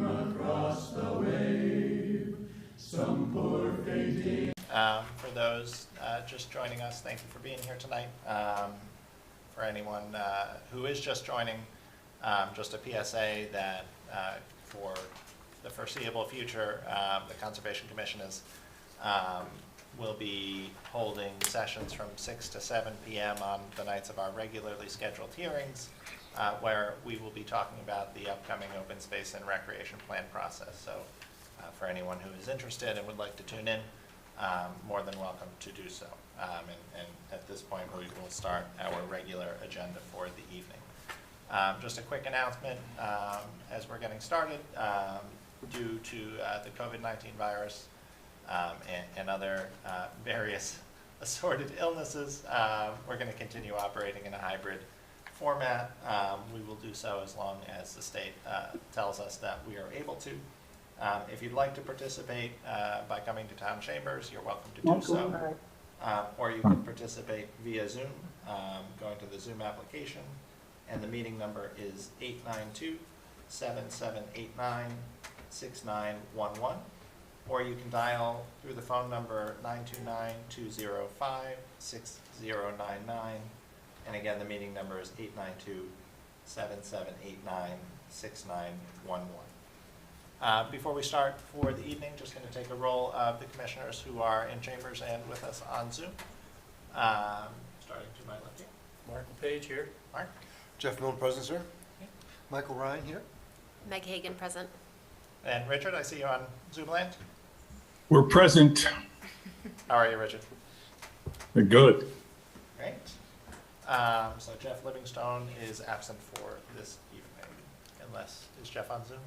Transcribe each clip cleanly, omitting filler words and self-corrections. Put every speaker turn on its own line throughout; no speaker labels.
For those just joining us, thank you for being here tonight. For anyone who is just joining, just a PSA that for the foreseeable future, the Conservation Commission will be holding sessions from 6 to 7 p.m. on the nights of our regularly scheduled hearings, where we will be talking about the upcoming open space and recreation plan process. So for anyone who is interested and would like to tune in, more than welcome to do so. And at this point, we will start our regular agenda for the evening. Just a quick announcement as we're getting started. Due to the COVID-19 virus and other various assorted illnesses, we're going to continue operating in a hybrid format. We will do so as long as the state tells us that we are able to. If you'd like to participate by coming to town chambers, you're welcome to do so. Or you can participate via Zoom, going to the Zoom application, and the meeting number is 892-7789-6911. Or you can dial through the phone number 929-205-6099. And again, the meeting number is 892-7789-6911. Before we start for the evening, just going to take a roll of the commissioners who are in chambers and with us on Zoom. Starting to my left here.
Mark Page here.
Mark.
Jeff Milne, present, sir.
Okay.
Michael Ryan here.
Meg Hagan, present.
And Richard, I see you on Zoom land.
We're present.
How are you, Richard?
Good.
Great. So Jeff Livingstone is absent for this evening, unless, is Jeff on Zoom?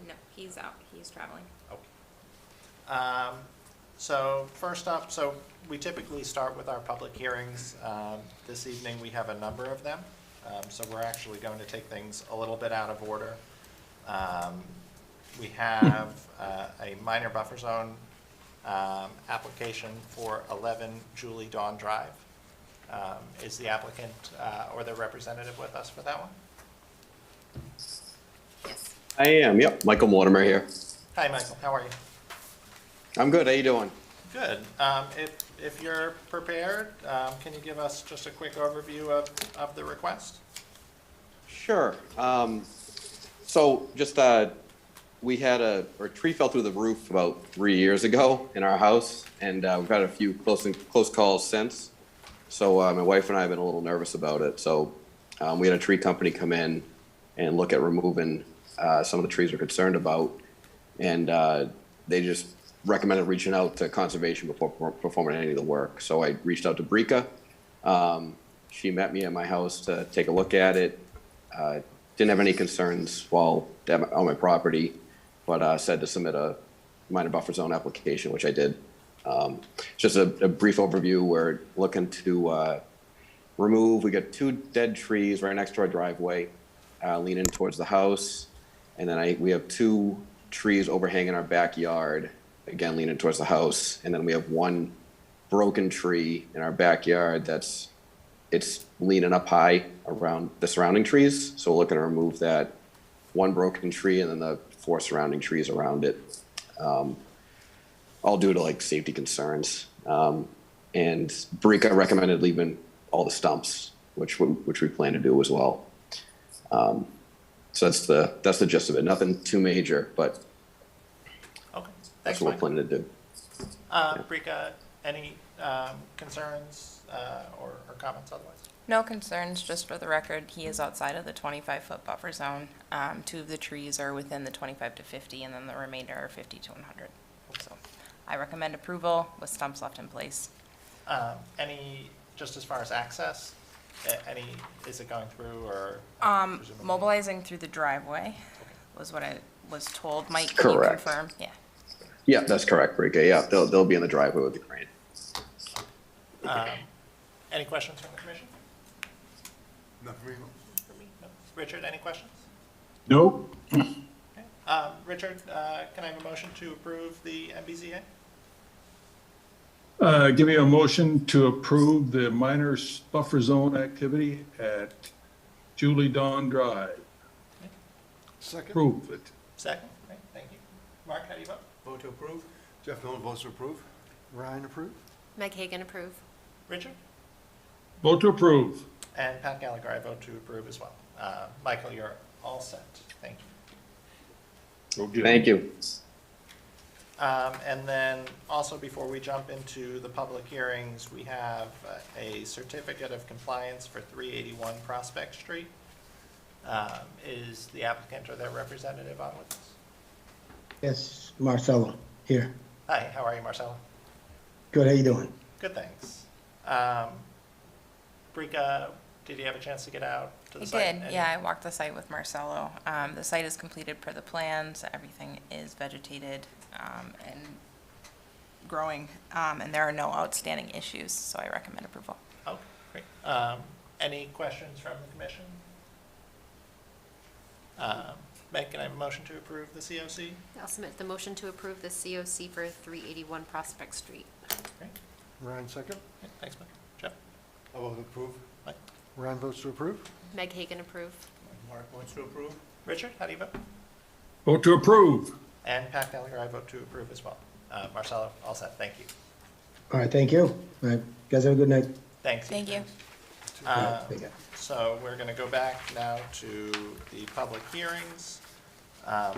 No, he's out. He's traveling.
Okay. So first up, so we typically start with our public hearings. This evening we have a number of them. So we're actually going to take things a little bit out of order. We have a minor buffer zone application for 11 Julie Dawn Drive. Is the applicant or the representative with us for that one?
Yes.
I am, yep. Michael Mortimer here.
Hi, Michael. How are you?
I'm good. How you doing?
Good. If you're prepared, can you give us just a quick overview of the request?
Sure. So just we had a tree fell through the roof about 3 years ago in our house, and we've had a few close calls since. So my wife and I have been a little nervous about it. So we had a tree company come in and look at removing some of the trees we're concerned about, and they just recommended reaching out to conservation before performing any of the work. So I reached out to Brika. She met me at my house to take a look at it. Didn't have any concerns while on my property, but said to submit a minor buffer zone application, which I did. Just a brief overview. We're looking to remove, we got 2 dead trees right next to our driveway, leaning towards the house. And then we have 2 trees overhanging our backyard, again, leaning towards the house. And then we have 1 broken tree in our backyard it's leaning up high around the surrounding trees. So we're looking to remove that 1 broken tree and then the 4 surrounding trees around it. All due to like safety concerns. And Brika recommended leaving all the stumps, which we plan to do as well. So that's the gist of it. Nothing too major, but
Okay.
that's
Thanks,
what we're
Mike.
planning to do.
Brika, any concerns or comments otherwise?
No concerns, just for the record, he is outside of the 25-foot buffer zone. 2 of the trees are within the 25 to 50, and then the remainder are 50 to 100. So I recommend approval with stumps left in place.
Any, just as far as access, is it going through or? presumably-
Mobilizing through the driveway was what I was told. Mike, can you
Correct.
confirm? Yeah.
Yeah, that's correct, Brika. Yeah, they'll be in the driveway with the crane.
Any questions from the commission?
Not for me.
No? Richard, any questions?
Nope.
Okay. Richard, can I have a motion to approve the MBZA?
Give me a motion to approve the minor buffer zone activity at Julie Dawn Drive.
Second.
Approve it.
Second, right? Mark, how do you vote?
Vote to approve. Jeff Milne votes to approve. Ryan, approve.
Meg Hagan, approve.
Richard?
Vote to approve.
And Pat Gallagher, I vote to approve as well. Michael, you're all set. Thank you.
Okay.
Thank you.
And then also before we jump into the public hearings, we have a certificate of compliance for 381 Prospect Street. Is the applicant or their representative on with us?
Yes, Marcelo, here.
Hi, how are you, Marcelo?
Good, how you doing?
Good, thanks. Brika, did you have a chance to get out to
I
the site?
did, yeah, I walked the site with Marcelo. The site is completed per the plans, everything is vegetated, and growing, and there are no outstanding issues, so I recommend approval.
Oh, great. Any questions from the commission? Meg, can I have a motion to approve the COC?
I'll submit the motion to approve the COC for 381 Prospect Street.
Great.
Ryan, second.
Yeah, thanks, Mike. Jeff?
I vote to approve.
Mike?
Ryan votes to approve.
Meg Hagan, approve.
Mark votes to approve.
Richard, how do you vote?
Vote to approve.
And Pat Gallagher, I vote to approve as well. Marcelo, all set. Thank you.
All right, thank you. All right, guys have a good night.
Thanks.
Thank you.
All right, take care.
So we're going to go back now to the public hearings.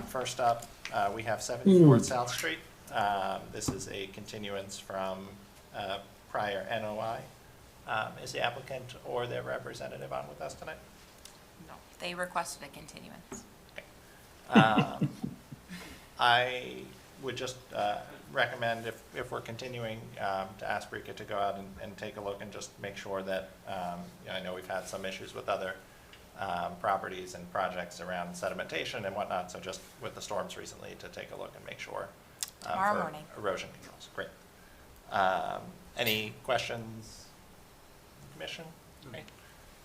First up, we have 74 South Street. This is a continuance from prior NOI. Is the applicant or their representative on with us tonight?
No, they requested a continuance.
I would just recommend, if we're continuing, to ask Brika to go out and take a look and just make sure that, I know we've had some issues with other properties and projects around sedimentation and whatnot, so just with the storms recently, to take a look and make sure.
Tomorrow
for
morning.
Erosion controls, great. Any questions, Commission? Great.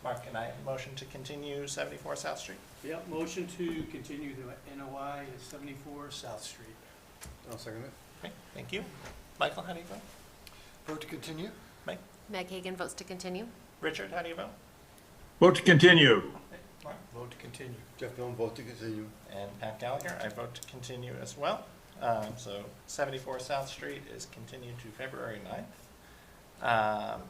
Mark, can I have a motion to continue 74 South Street?
Yep, motion to continue the NOI at 74 South Street.
I'll second it.
Great, thank you. Michael, how do you vote?
Vote to continue.
Mike?
Meg Hagan votes to continue.
Richard, how do you vote?
Vote to continue.
Mark?
Vote to continue. Jeff Milne vote to continue.
And Pat Gallagher, I vote to continue as well. So 74 South Street is continued to February 9th.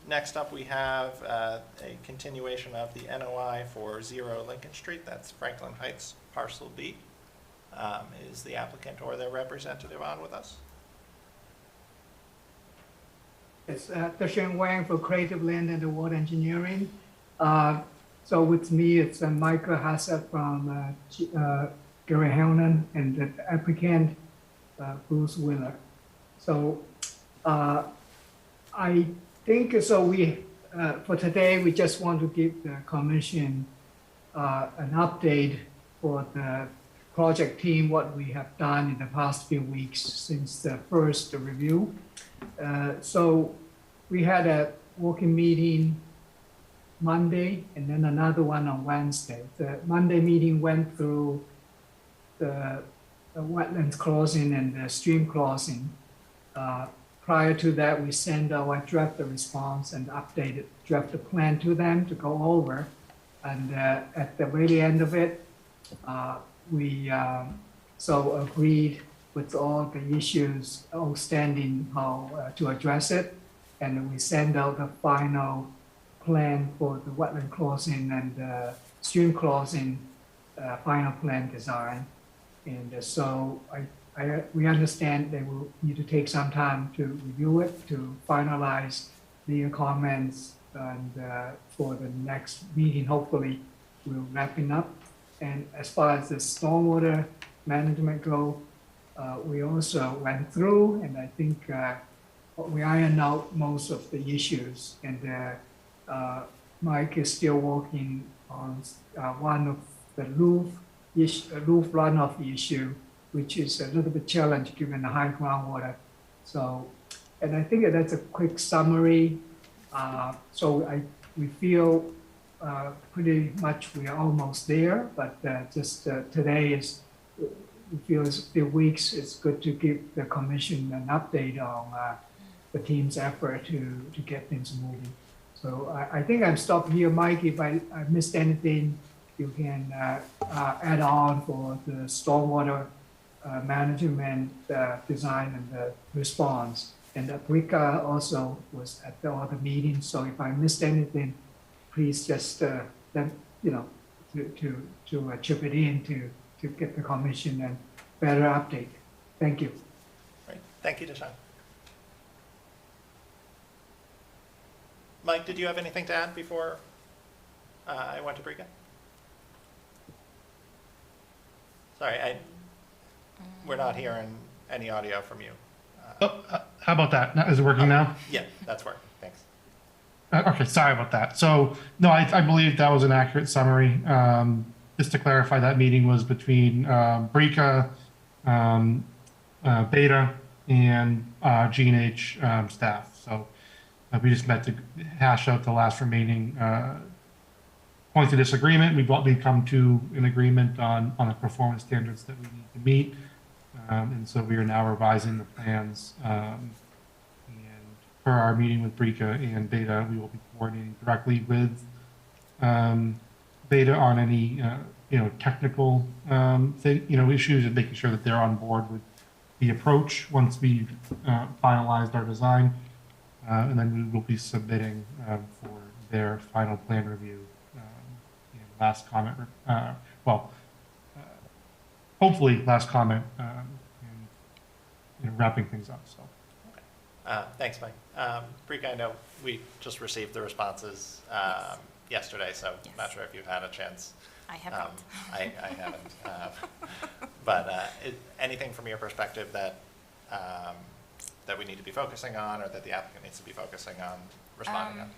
Next up, we have a continuation of the NOI for 0 Lincoln Street. That's Franklin Heights Parcel B. Is the applicant or their representative on with us?
It's Dushan Wang for Creative Land and Water Engineering. So with me, it's Michael Hassett from Gary Hellman and the applicant, Bruce Wheeler. So I think so we, for today, we just want to give the commission an update for the project team, what we have done in the past few weeks since the first review. So we had a working meeting Monday and then another one on Wednesday. The Monday meeting went through the wetlands crossing and the stream crossing. Prior to that, we sent our draft response and updated draft plan to them to go over. And at the very end of it, we so agreed with all the issues outstanding, how to address it. And we send out the final plan for the wetland crossing and stream crossing, final plan design. And so we understand they will need to take some time to review it, to finalize the comments, and for the next meeting, hopefully, we'll wrap it up. And as far as the stormwater management go, we also went through, and I think we ironed out most of the issues. And Mike is still working on one of the roof runoff issue, which is a little bit challenging given the high groundwater. So, and I think that's a quick summary. So we feel pretty much we are almost there, but just today is, we feel it's a few weeks, it's good to give the commission an update on the team's effort to get things moving. So I think I'm stopped here. Mike, if I missed anything, you can add on for the stormwater management, design, and the response. And Brika also was at all the meetings, so if I missed anything, please just let, to chip it in to get the commission and better update. Thank you.
Great. Thank you, Deshaun. Mike, did you have anything to add before I went to Brika? Sorry, we're not hearing any audio from you.
How about that? Is it working now?
Yeah, that's working. Thanks.
Okay, sorry about that. So, no, I believe that was an accurate summary. Just to clarify, that meeting was between Brika, Beta, and G&H staff. So we just met to hash out the last remaining points of disagreement. We've come to an agreement on the performance standards that we need to meet. And so we are now revising the plans. And for our meeting with Brika and Beta, we will be coordinating directly with Beta on any technical issues and making sure that they're on board with the approach once we've finalized our design. And then we will be submitting for their final plan review. Last comment, hopefully last comment and wrapping things up. So.
Thanks, Mike. Brika, I know we just received the responses yesterday, so
Yes.
not sure if you've had a chance.
I haven't.
I haven't. But anything from your perspective that that we need to be focusing on, or that the applicant needs to be focusing on responding on?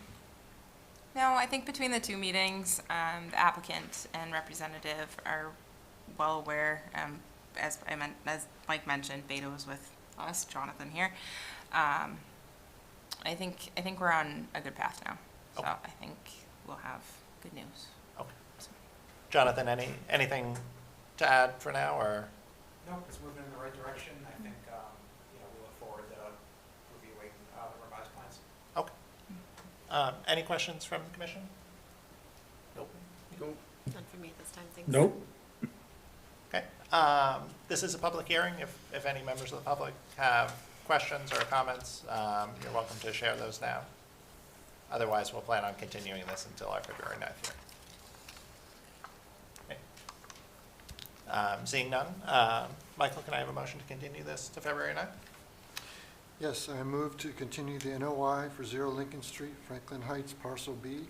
No, I think between the two meetings, the applicant and representative are well aware. As Mike mentioned, Beta was with us, Jonathan here. I think we're on a good path now. So
Okay.
I think we'll have good news.
Okay. Jonathan, anything to add for now, or?
No, it's moving in the right direction. I think, we look forward to reviewing the revised plans.
Okay. Any questions from the commission? Nope.
None for me at this time, thanks.
Nope.
Okay. This is a public hearing. If any members of the public have questions or comments, you're welcome to share those now. Otherwise, we'll plan on continuing this until our February 9th hearing. Okay. Seeing none, Michael, can I have a motion to continue this to February 9th?
Yes, I move to continue the NOI for 0 Lincoln Street, Franklin Heights, Parcel B,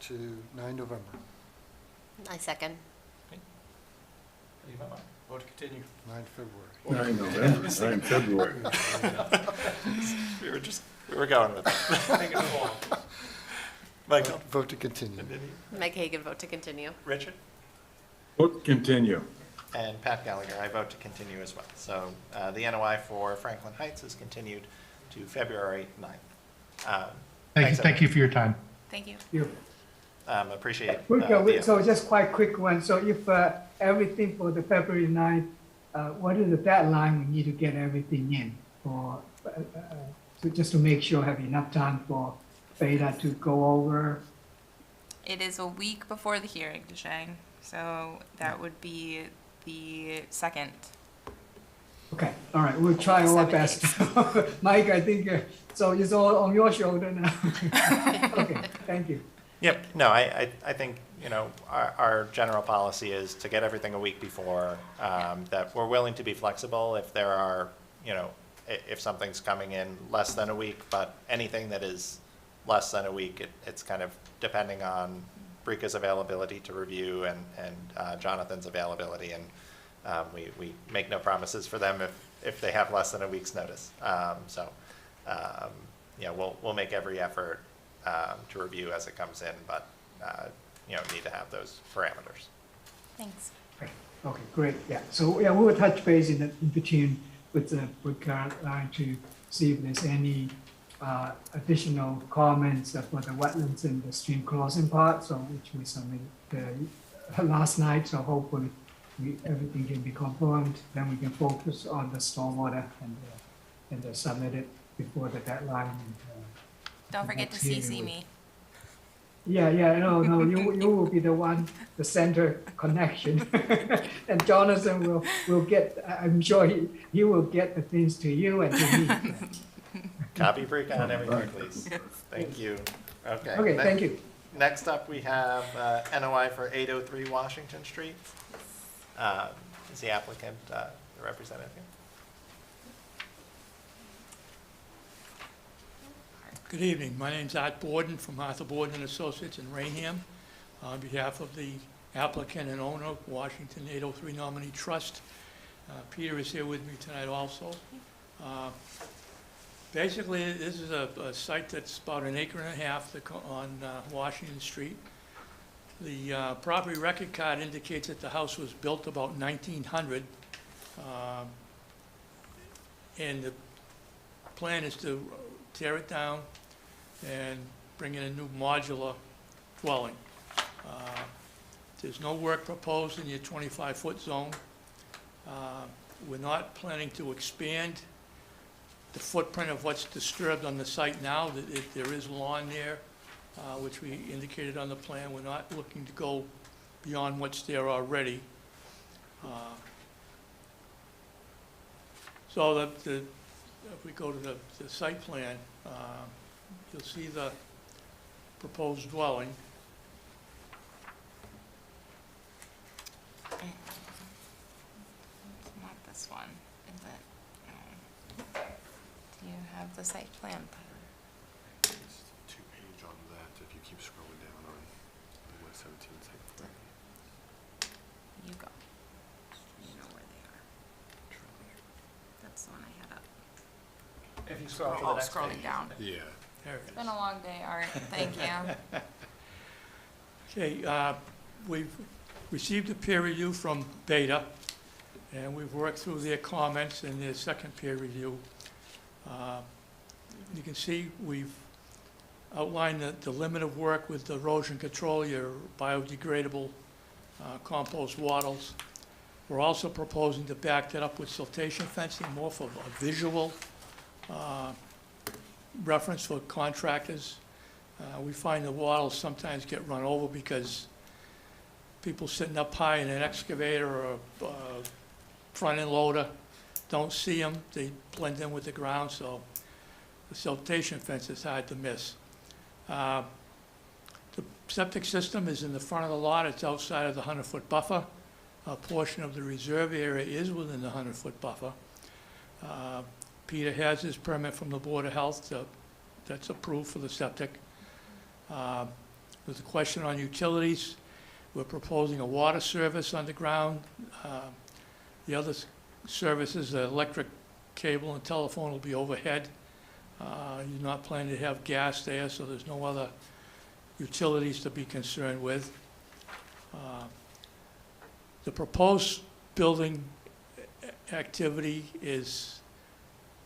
to 9 November.
I second.
Vote to continue.
9 February.
9 November, 9 February.
We were going with that.
Take it along.
Michael?
Vote to continue.
Mike Hagan, vote to continue.
Richard?
Vote continue.
And Pat Gallagher, I vote to continue as well. So the NOI for Franklin Heights is continued to February 9th.
Thank you for your time.
Thank you.
You.
Appreciate
So just quite quick one. So if everything for the February 9th, what is the deadline we need to get everything in for, just to make sure have enough time for Beta to go over?
It is a week before the hearing, Deshang, so that would be the 2nd.
Okay, all right, we'll try our
7
best.
days.
Mike, I think, so it's all on your shoulder now. Okay, thank you.
Yep, no, I think, our general policy is to get everything a week before, that we're willing to be flexible if there are, if something's coming in less than a week, but anything that is less than a week, it's kind of depending on Brika's availability to review and Jonathan's availability, and we make no promises for them if they have less than a week's notice. We'll make every effort to review as it comes in, but need to have those parameters.
Thanks.
Okay, great, yeah. So, yeah, we will touch base in between with Caroline to see if there's any additional comments for the wetlands and the stream crossing part, so which we submitted last night, so hopefully everything can be confirmed, then we can focus on the stormwater and submit it before the deadline.
Don't forget to
Next hearing
CC
will-
me.
No, you will be the one, the center connection. And Jonathan will get, I'm sure he will get the things to you and to me.
Copy Brika on everything, please. Thank you. Okay.
Okay, thank you.
Next up, we have NOI for 803 Washington Street. Is the applicant the representative here?
Good evening. My name's Art Borden from Arthur Borden and Associates in Rainham. On behalf of the applicant and owner, Washington 803 Nominee Trust. Peter is here with me tonight also. Basically, this is a site that's about an acre and a half on Washington Street. The property record card indicates that the house was built about 1900. And the plan is to tear it down and bring in a new modular dwelling. There's no work proposed in your 25-foot zone. We're not planning to expand the footprint of what's disturbed on the site now. There is lawn there, which we indicated on the plan. We're not looking to go beyond what's there already. So if we go to the site plan, you'll see the proposed dwelling.
It's not this one, is it? No. Do you have the site plan?
It's 2-page on that, if you keep scrolling down on the West 17 site plan.
You go. You know where they are. That's the one I had up.
If you scroll to the next
Scrolling
page.
down.
Yeah.
There it
It's
is.
been a long day, Art. Thank you.
Okay, we've received a peer review from Beta, and we've worked through their comments and their second peer review. You can see we've outlined the limit of work with the erosion control, your biodegradable compost wattles. We're also proposing to back that up with siltation fencing, more for a visual reference for contractors. We find the wattles sometimes get run over because people sitting up high in an excavator or a front-end loader don't see them. They blend in with the ground, so the siltation fence is hard to miss. The septic system is in the front of the lot. It's outside of the 100-foot buffer. A portion of the reserve area is within the 100-foot buffer. Peter has his permit from the Board of Health that's approved for the septic. There's a question on utilities. We're proposing a water service underground. The other services, the electric cable and telephone will be overhead. You're not planning to have gas there, so there's no other utilities to be concerned with. The proposed building activity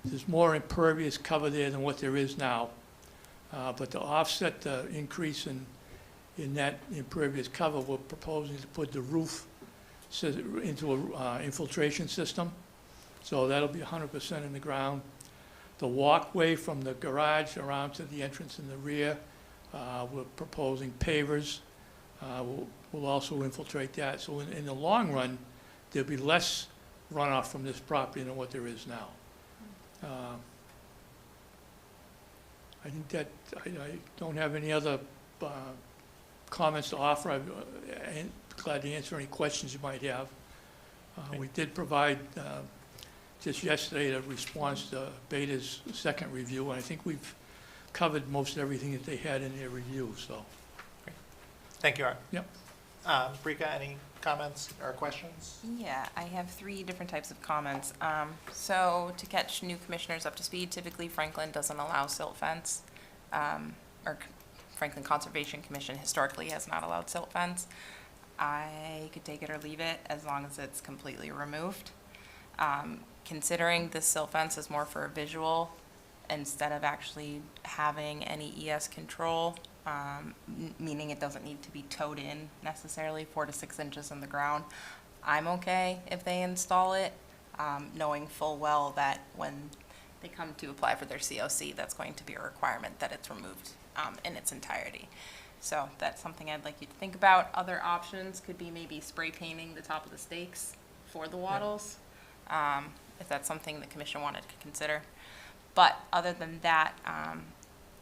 there's more impervious cover there than what there is now. But to offset the increase in that impervious cover, we're proposing to put the roof into an infiltration system. So that'll be 100% in the ground. The walkway from the garage around to the entrance in the rear, we're proposing pavers. We'll also infiltrate that. So in the long run, there'll be less runoff from this property than what there is now. I think that I don't have any other comments to offer. I'm glad to answer any questions you might have. We did provide just yesterday a response to Beta's second review, and I think we've covered most everything that they had in their review, so.
Thank you, Art.
Yep.
Brika, any comments or questions?
Yeah, I have 3 different types of comments. So to catch new commissioners up to speed, typically Franklin doesn't allow silt fence, or Franklin Conservation Commission historically has not allowed silt fence. I could take it or leave it as long as it's completely removed. Considering the silt fence is more for a visual instead of actually having any ES control, meaning it doesn't need to be towed in necessarily 4 to 6 inches in the ground. I'm okay if they install it, knowing full well that when they come to apply for their COC, that's going to be a requirement that it's removed in its entirety. So that's something I'd like you to think about. Other options could be maybe spray painting the top of the stakes for the wattles, if that's something the commission wanted to consider. But other than that,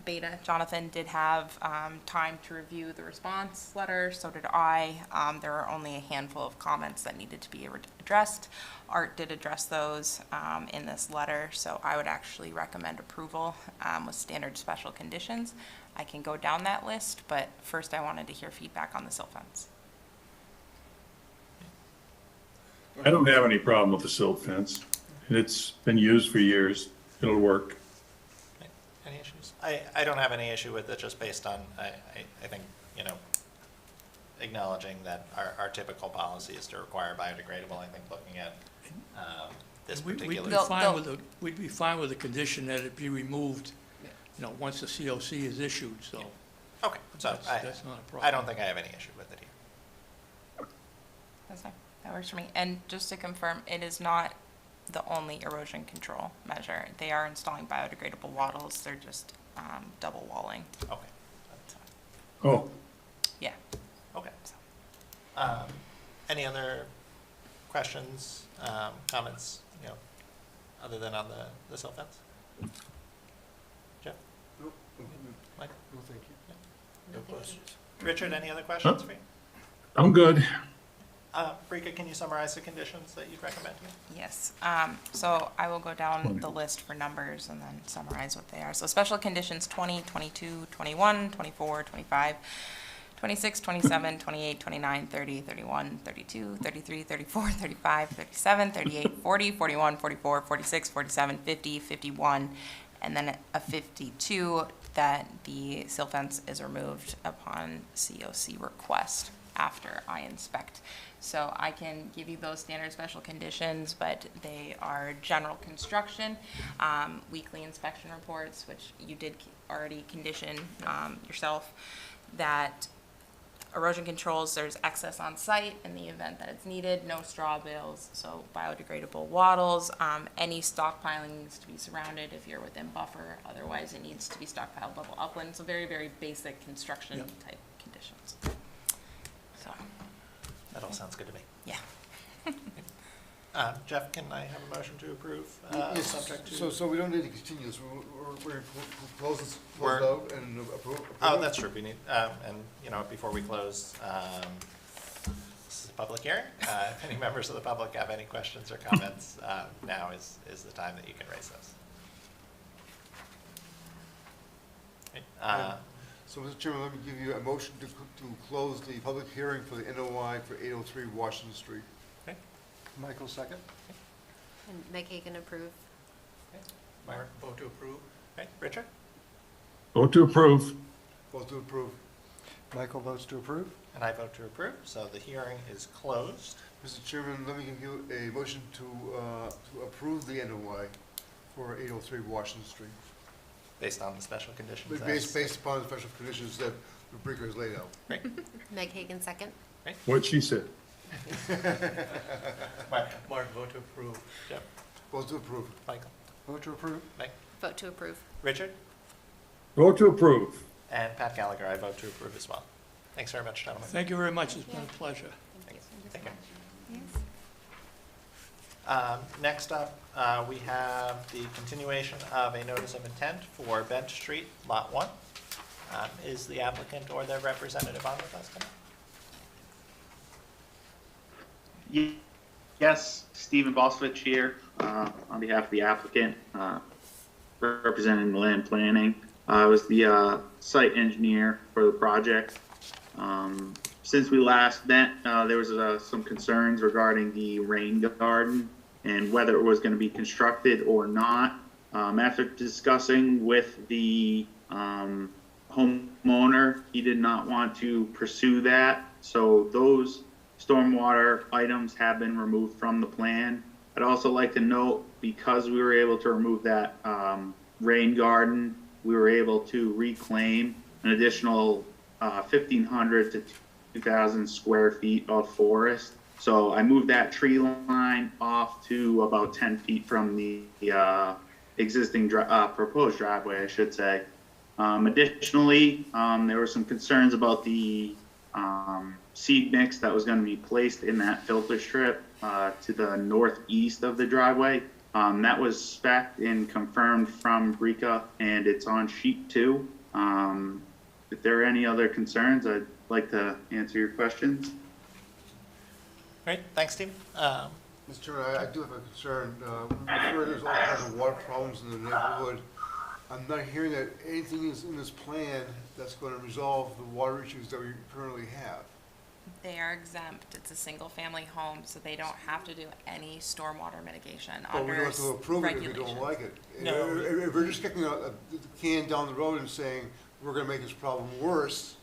Beta, Jonathan did have time to review the response letter, so did I. There are only a handful of comments that needed to be addressed. Art did address those in this letter, so I would actually recommend approval with standard special conditions. I can go down that list, but first I wanted to hear feedback on the silt fence.
I don't have any problem with the silt fence. It's been used for years. It'll work.
Any issues? I don't have any issue with it, just based on, I think, you know, acknowledging that our typical policy is to require biodegradable. I think looking at this
We'd
particular.
we'd be fine with the condition that it be removed, you know, once the COC is issued, so.
Okay, so
That's not a problem.
I don't think I have any issue with it here.
That's fine. That works for me. And just to confirm, it is not the only erosion control measure. They are installing biodegradable wattles. They're just double walling.
Okay.
Oh,
Yeah.
Okay. Any other questions, comments, you know, other than on the silt fence? Jeff?
Nope.
Mike?
No, thank you.
No questions. Richard, any other questions for you?
I'm good.
Rika, can you summarize the conditions that you'd recommend here?
Yes. So I will go down the list for numbers and then summarize what they are. So special conditions 20, 22, 21, 24, 25, 26, 27, 28, 29, 30, 31, 32, 33, 34, 35, 37, 38, 40, 41, 44, 46, 47, 50, 51, and then a 52 that the silt fence is removed upon COC request after I inspect. So I can give you those standard special conditions, but they are general construction, weekly inspection reports, which you did already condition yourself, that erosion controls, there's excess on site in the event that it's needed, no straw bales, so biodegradable wattles. Any stockpiling needs to be surrounded if you're within buffer, otherwise it needs to be stockpiled level upland. So very, very basic construction type conditions. So,
That all sounds good to me.
yeah.
Jeff, can I have a motion to approve,
Yes,
subject to?
so we don't need to continue this, we're close
We're-
out and approve.
Oh, that's true, we need, and, you know, before we close, this is a public hearing. If any members of the public have any questions or comments, now is the time that you can raise those. Okay,
So, Mr. Chairman, let me give you a motion to close the public hearing for the NOI for 803 Washington Street.
Okay.
Michael, second?
And Meg Hagan approve.
Mark,
Vote to approve.
okay, Richard?
Vote to approve.
Vote to approve. Michael votes to approve.
And I vote to approve, so the hearing is closed.
Mr. Chairman, let me give you a motion to approve the NOI for 803 Washington Street.
Based on the special conditions.
But based upon the special conditions that the Breaker has laid out.
Great,
Meg Hagan second.
What she said.
Mark,
Mark, vote to approve.
Jeff,
Vote to approve.
Michael,
Vote to approve.
Mike,
Vote to approve.
Richard,
Vote to approve.
and Pat Gallagher, I vote to approve as well. Thanks very much, gentlemen.
Thank you very much. It's been a pleasure.
Thanks. Take care.
Yes.
Next up, we have the continuation of a notice of intent for Bent Street, Lot 1. Is the applicant or their representative on with us tonight?
Yes, Stephen Boswich here, on behalf of the applicant, representing the land planning. I was the site engineer for the project. Since we last met, there was some concerns regarding the rain garden and whether it was going to be constructed or not. After discussing with the homeowner, he did not want to pursue that. So those stormwater items have been removed from the plan. I'd also like to note, because we were able to remove that rain garden, we were able to reclaim an additional 1,500 to 2,000 square feet of forest. So I moved that tree line off to about 10 feet from the existing proposed driveway, I should say. Additionally, there were some concerns about the seed mix that was going to be placed in that filter strip to the northeast of the driveway. That was spec'd and confirmed from Brika, and it's on sheet 2. If there are any other concerns, I'd like to answer your questions.
Great, thanks, Steve.
Mr. Chairman, I do have a concern. I'm sure there's all kinds of water problems in the neighborhood. I'm not hearing that anything is in this plan that's going to resolve the water issues that we currently have.
They are exempt. It's a single-family home, so they don't have to do any stormwater mitigation
But we
under
don't have to approve it if we
regulations.
don't like it.
No.
If we're just kicking a can down the road and saying, we're going to make this problem worse,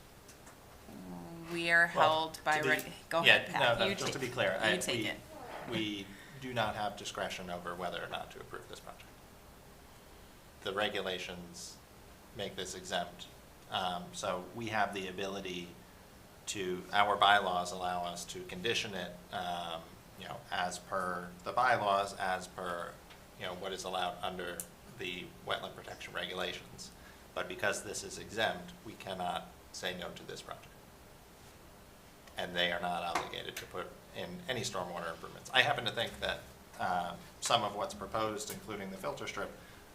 We are
Well,
held by,
to be-
go
yeah,
ahead, Pat.
no,
You
just to
take-
be clear,
you take it.
we do not have discretion over whether or not to approve this project. The regulations make this exempt. So we have the ability to, our bylaws allow us to condition it, as per the bylaws, as per, what is allowed under the wetland protection regulations. But because this is exempt, we cannot say no to this project. And they are not obligated to put in any stormwater improvements. I happen to think that some of what's proposed, including the filter strip,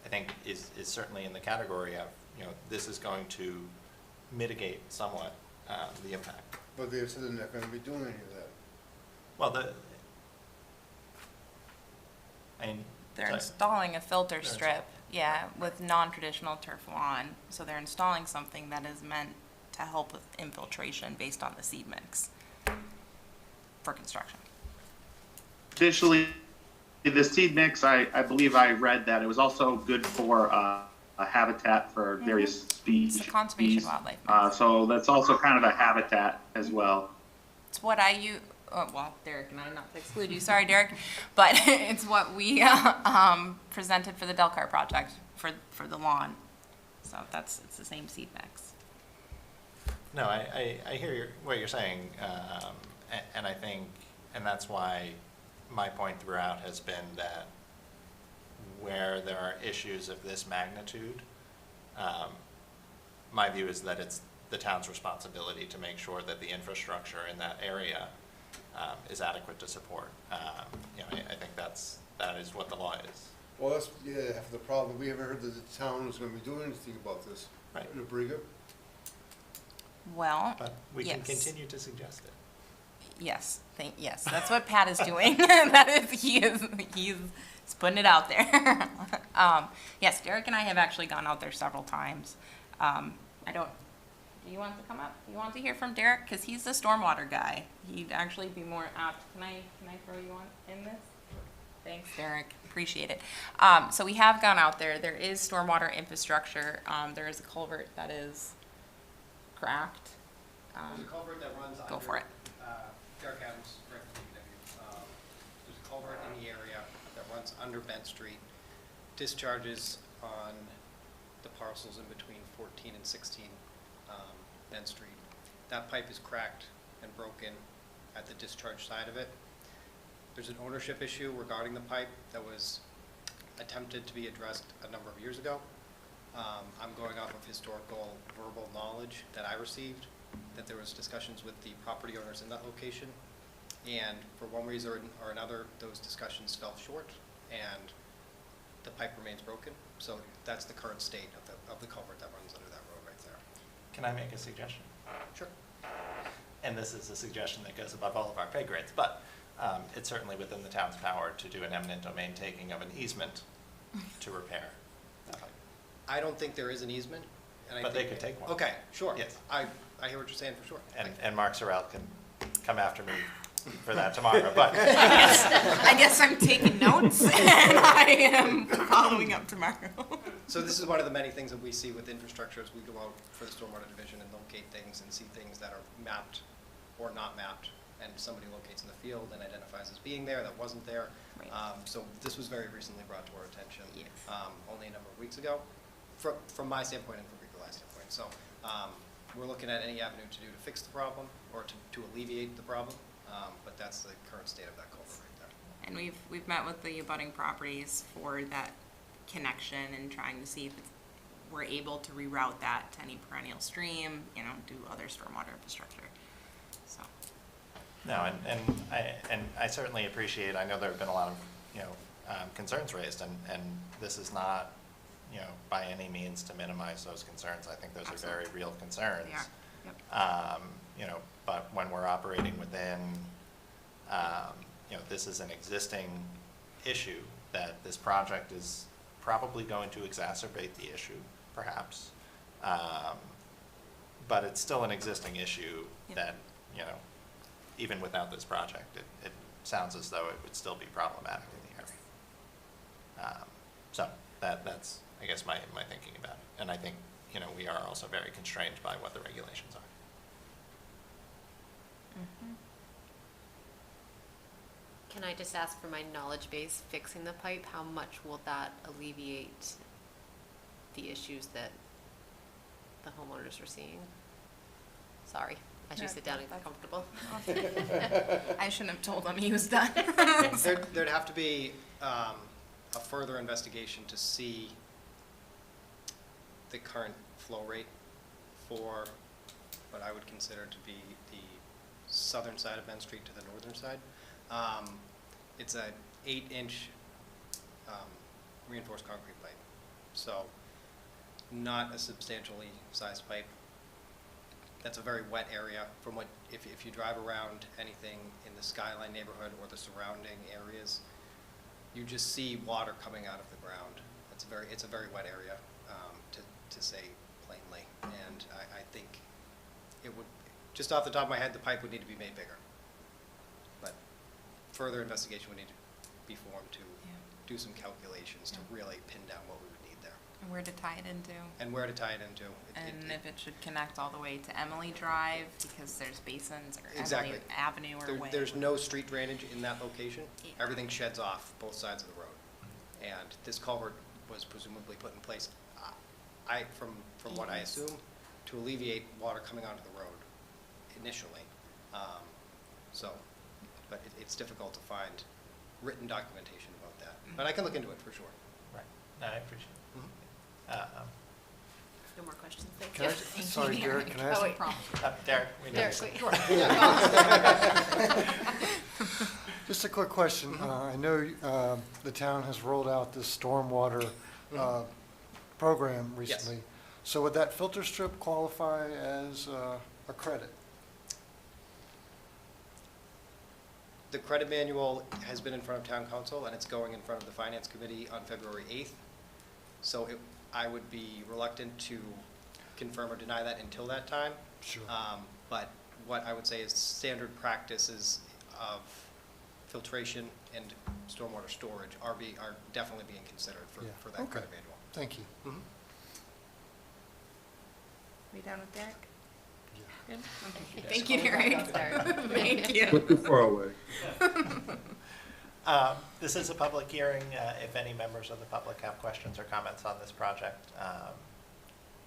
I think is certainly in the category of, this is going to mitigate somewhat the impact.
but they said they're not going to be doing any of that.
Well,
They're
sorry.
installing a filter strip, yeah, with non-traditional turf lawn. So they're installing something that is meant to help with infiltration based on the seed mix for construction.
Additionally, the seed mix, I believe I read that it was also good for a habitat for various species.
It's a conservation wildlife.
So that's also kind of a habitat as well.
It's what I use, well, Derek and I, not to exclude you, sorry, Derek, but it's what we presented for the Delcar project for the lawn. So it's the same seed mix.
No, I hear what you're saying, and I think, and that's why my point throughout has been that where there are issues of this magnitude, my view is that it's the town's responsibility to make sure that the infrastructure in that area is adequate to support. I think that is what the law is.
Well, that's, half the problem. We haven't heard that the town is going to be doing anything about this.
Right.
In Abriga.
Well,
But we can
yes.
continue to suggest it.
Yes, yes, that's what Pat is doing. That is, he's putting it out there. Yes, Derek and I have actually gone out there several times. Do you want to come up? You want to hear from Derek? Because he's the stormwater guy. He'd actually be more apt. Can I throw you on in this? Thanks, Derek. Appreciate it. So we have gone out there. There is stormwater infrastructure. There is a culvert that is cracked.
There's a culvert that runs
Go
under,
for it.
Derek Adams, Director of DPW. There's a culvert in the area that runs under Bent Street, discharges on the parcels in between 14 and 16 Bent Street. That pipe is cracked and broken at the discharge side of it. There's an ownership issue regarding the pipe that was attempted to be addressed a number of years ago. I'm going off of historical verbal knowledge that I received, that there was discussions with the property owners in that location, and for one reason or another, those discussions fell short, and the pipe remains broken. So that's the current state of the culvert that runs under that road right there.
Can I make a suggestion?
Sure.
And this is a suggestion that goes above all of our pay grades, but it's certainly within the town's power to do an eminent domain taking of an easement to repair that pipe.
I don't think there is an easement. And
But they could take one.
Okay, sure.
Yes.
I hear what you're saying for sure.
And Mark Sorrell can come after me for that tomorrow, but.
I guess I'm taking notes and I am following up tomorrow.
So this is one of the many things that we see with infrastructure as we go out for the stormwater division and locate things and see things that are mapped or not mapped, and somebody locates in the field and identifies as being there that wasn't there.
Right.
So this was very recently brought to our attention.
Yes.
Only a number of weeks ago, from my standpoint and from Rico's standpoint. So we're looking at any avenue to do to fix the problem or to alleviate the problem, but that's the current state of that culvert right there.
And we've met with the abutting properties for that connection and trying to see if we're able to reroute that to any perennial stream, you know, do other stormwater infrastructure, so.
No, and I certainly appreciate, I know there have been a lot of, you know, concerns raised, and this is not, you know, by any means to minimize those concerns. I think those are very real concerns.
They are, yep.
You know, but when we're operating within, you know, this is an existing issue, that this project is probably going to exacerbate the issue, perhaps. But it's still an existing issue
Yep.
that, you know, even without this project, it sounds as though it would still be problematic in the area. So that's, I guess, my thinking about it. And I think, you know, we are also very constrained by what the regulations are.
Can I just ask for my knowledge base, fixing the pipe, how much will that alleviate the issues that the homeowners are seeing? Sorry, as you sit down and get comfortable.
I shouldn't have told him he was done.
There'd have to be a further investigation to see the current flow rate for what I would consider to be the southern side of Bend Street to the northern side. It's a 8-inch reinforced concrete pipe, so not a substantially sized pipe. That's a very wet area. From what, if you drive around anything in the Skyline neighborhood or the surrounding areas, you just see water coming out of the ground. It's a very wet area, to say plainly. And I think it would, just off the top of my head, the pipe would need to be made bigger. But further investigation would need to be formed to do some calculations to really pin down what we would need there.
And where to tie it into.
And where to tie it into.
And if it should connect all the way to Emily Drive, because there's basins, or
Exactly.
Emily Avenue, or way.
There's no street drainage in that location. Everything sheds off both sides of the road. And this culvert was presumably put in place, from what I assume, to alleviate water coming onto the road initially. But it's difficult to find written documentation about that. But I can look into it for sure.
Right. No, I appreciate it.
No more questions, thank
Can
you.
I, sorry, Derek, can I ask?
Oh, wait.
Derek, we know.
Derek, wait.
Just a quick question. I know the town has rolled out this stormwater program recently. So would that filter strip qualify as a credit?
The credit manual has been in front of town council, and it's going in front of the finance committee on February 8th. So I would be reluctant to confirm or deny that until that time.
Sure.
But what I would say is standard practices of filtration and stormwater storage are definitely being considered for that
Okay.
credit manual.
Thank you.
We done with Derek?
Yeah.
Good? Okay. Thank you, Derek. Thank you.
Not too far away.
This is a public hearing. If any members of the public have questions or comments on this project,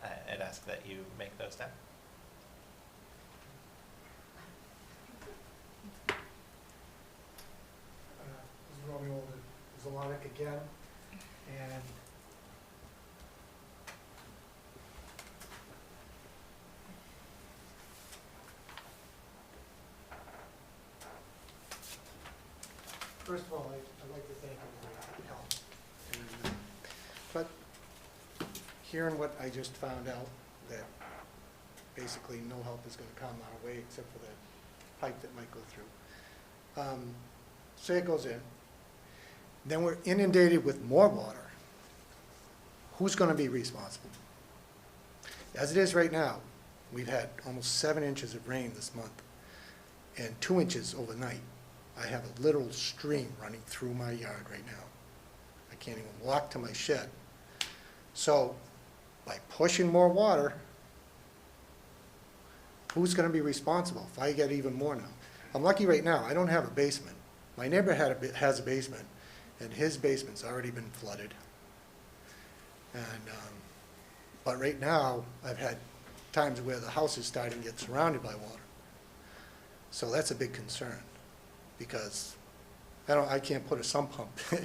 I'd ask that you make those now.
This is Romeo Zalonic again, and first of all, I'd like to thank everybody for your help. And, but hearing what I just found out, that basically no help is going to come our way except for the pipe that might go through. Say it goes in, then we're inundated with more water. Who's going to be responsible? As it is right now, we've had almost 7 inches of rain this month and 2 inches overnight. I have a literal stream running through my yard right now. I can't even walk to my shed. So by pushing more water, who's going to be responsible if I get even more now? I'm lucky right now, I don't have a basement. My neighbor has a basement, and his basement's already been flooded. And, but right now, I've had times where the house is starting to get surrounded by water. So that's a big concern, because I can't put a sump pump in.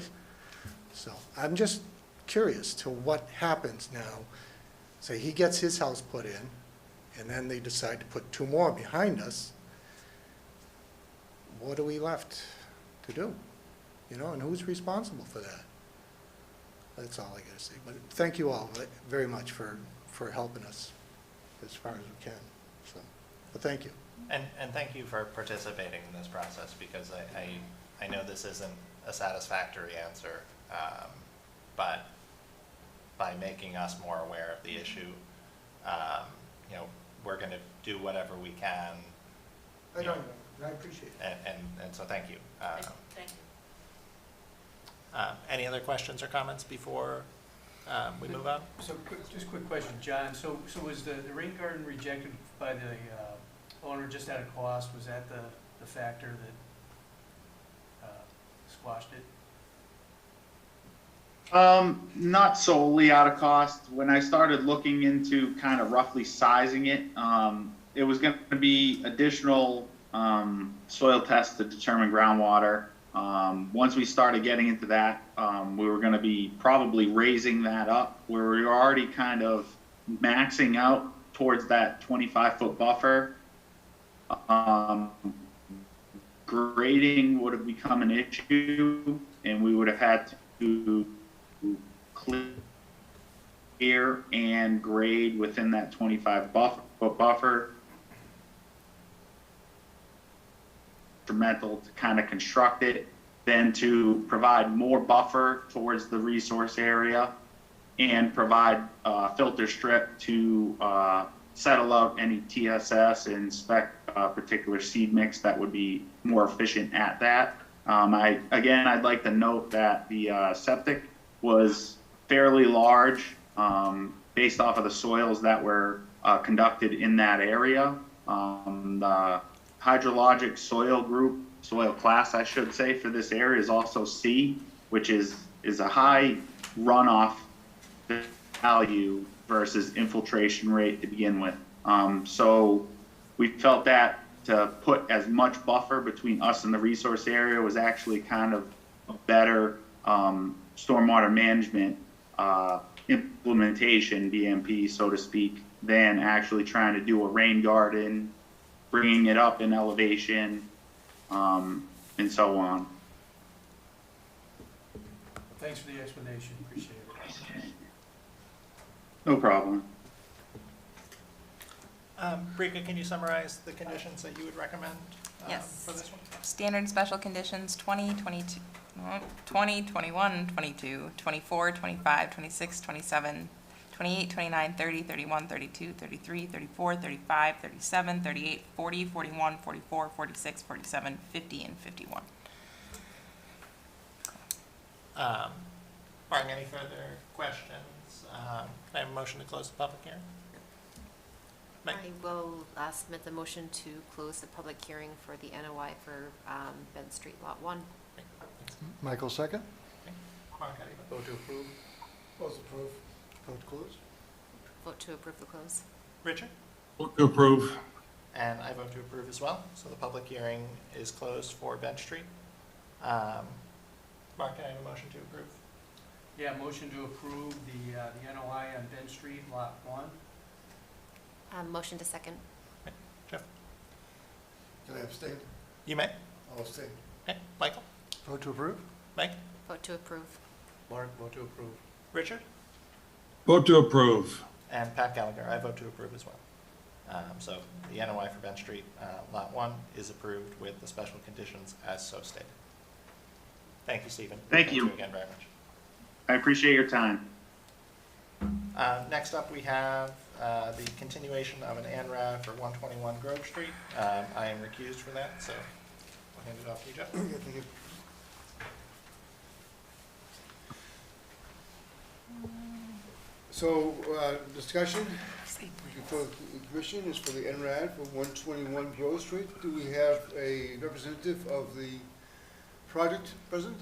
So I'm just curious to what happens now
say he gets his house put in, and then they decide to put 2 more behind us, what are we left to do? You know, and who's responsible for that? That's all I gotta say. But thank you all very much for helping us as far as we can, so, but thank you.
And thank you for participating in this process, because I know this isn't a satisfactory answer, but by making us more aware of the issue, you know, we're gonna do whatever we can.
I
you know,
don't know, I appreciate it.
And so thank you.
Thank you.
Any other questions or comments before we move on?
So, just a quick question, John. So was the rain garden rejected by the owner just out of cost? Was that the factor that squashed it?
Not solely out of cost. When I started looking into kind of roughly sizing it, it was going to be additional soil tests to determine groundwater. Once we started getting into that, we were going to be probably raising that up where we were already kind of maxing out towards that 25-foot buffer. Grading would have become an issue, and we would have had to clear and grade within that 25-foot buffer. Instrumental to kind of construct it, then to provide more buffer towards the resource area, and provide a filter strip to settle out any TSS and spec particular seed mix that would be more efficient at that. I'd like to note that the septic was fairly large based off of the soils that were conducted in that area. The hydrologic soil class, I should say, for this area is also C, which is a high runoff value versus infiltration rate to begin with. So we felt that to put as much buffer between us and the resource area was actually kind of a better stormwater management implementation, BMP, so to speak, than actually trying to do a rain garden, bringing it up in elevation, and so on.
Thanks for the explanation, appreciate it.
No problem.
Brika, can you summarize the conditions that you would recommend
Yes.
for this one?
Standard special conditions 20, 22, 20, 21, 22, 24, 25, 26, 27, 28, 29, 30, 31, 32, 33, 34, 35, 37, 38, 40, 41, 44, 46, 47, 50, and 51.
Barring any further questions, can I have a motion to close the public hearing? Meg?
I will submit the motion to close the public hearing for the NOI for Bent Street Lot 1.
Michael, second?
Mark, how do you vote?
Vote to approve.
Vote approve.
Vote close?
Vote to approve the close.
Richard?
Vote to approve.
And I vote to approve as well. So the public hearing is closed for Bench Street. Mark, can I have a motion to approve?
Yeah, motion to approve the NOI on Bent Street, Lot 1.
Motion to second.
Jeff?
Can I abstain?
You may.
I'll abstain.
Okay. Michael?
Vote to approve?
Meg?
Vote to approve.
Mark, vote to approve.
Richard?
Vote to approve.
And Pat Gallagher, I vote to approve as well. So the NOI for Bench Street, Lot 1 is approved with the special conditions as so stated. Thank you, Stephen.
Thank you.
again very much.
I appreciate your time.
Next up, we have the continuation of an ANRAD for 121 Grove Street. I am recused for that, so I'll hand it off to you, Jeff.
Thank you. So, discussion before the commission is for the NRAD for 121 Grove Street. Do we have a representative of the project present?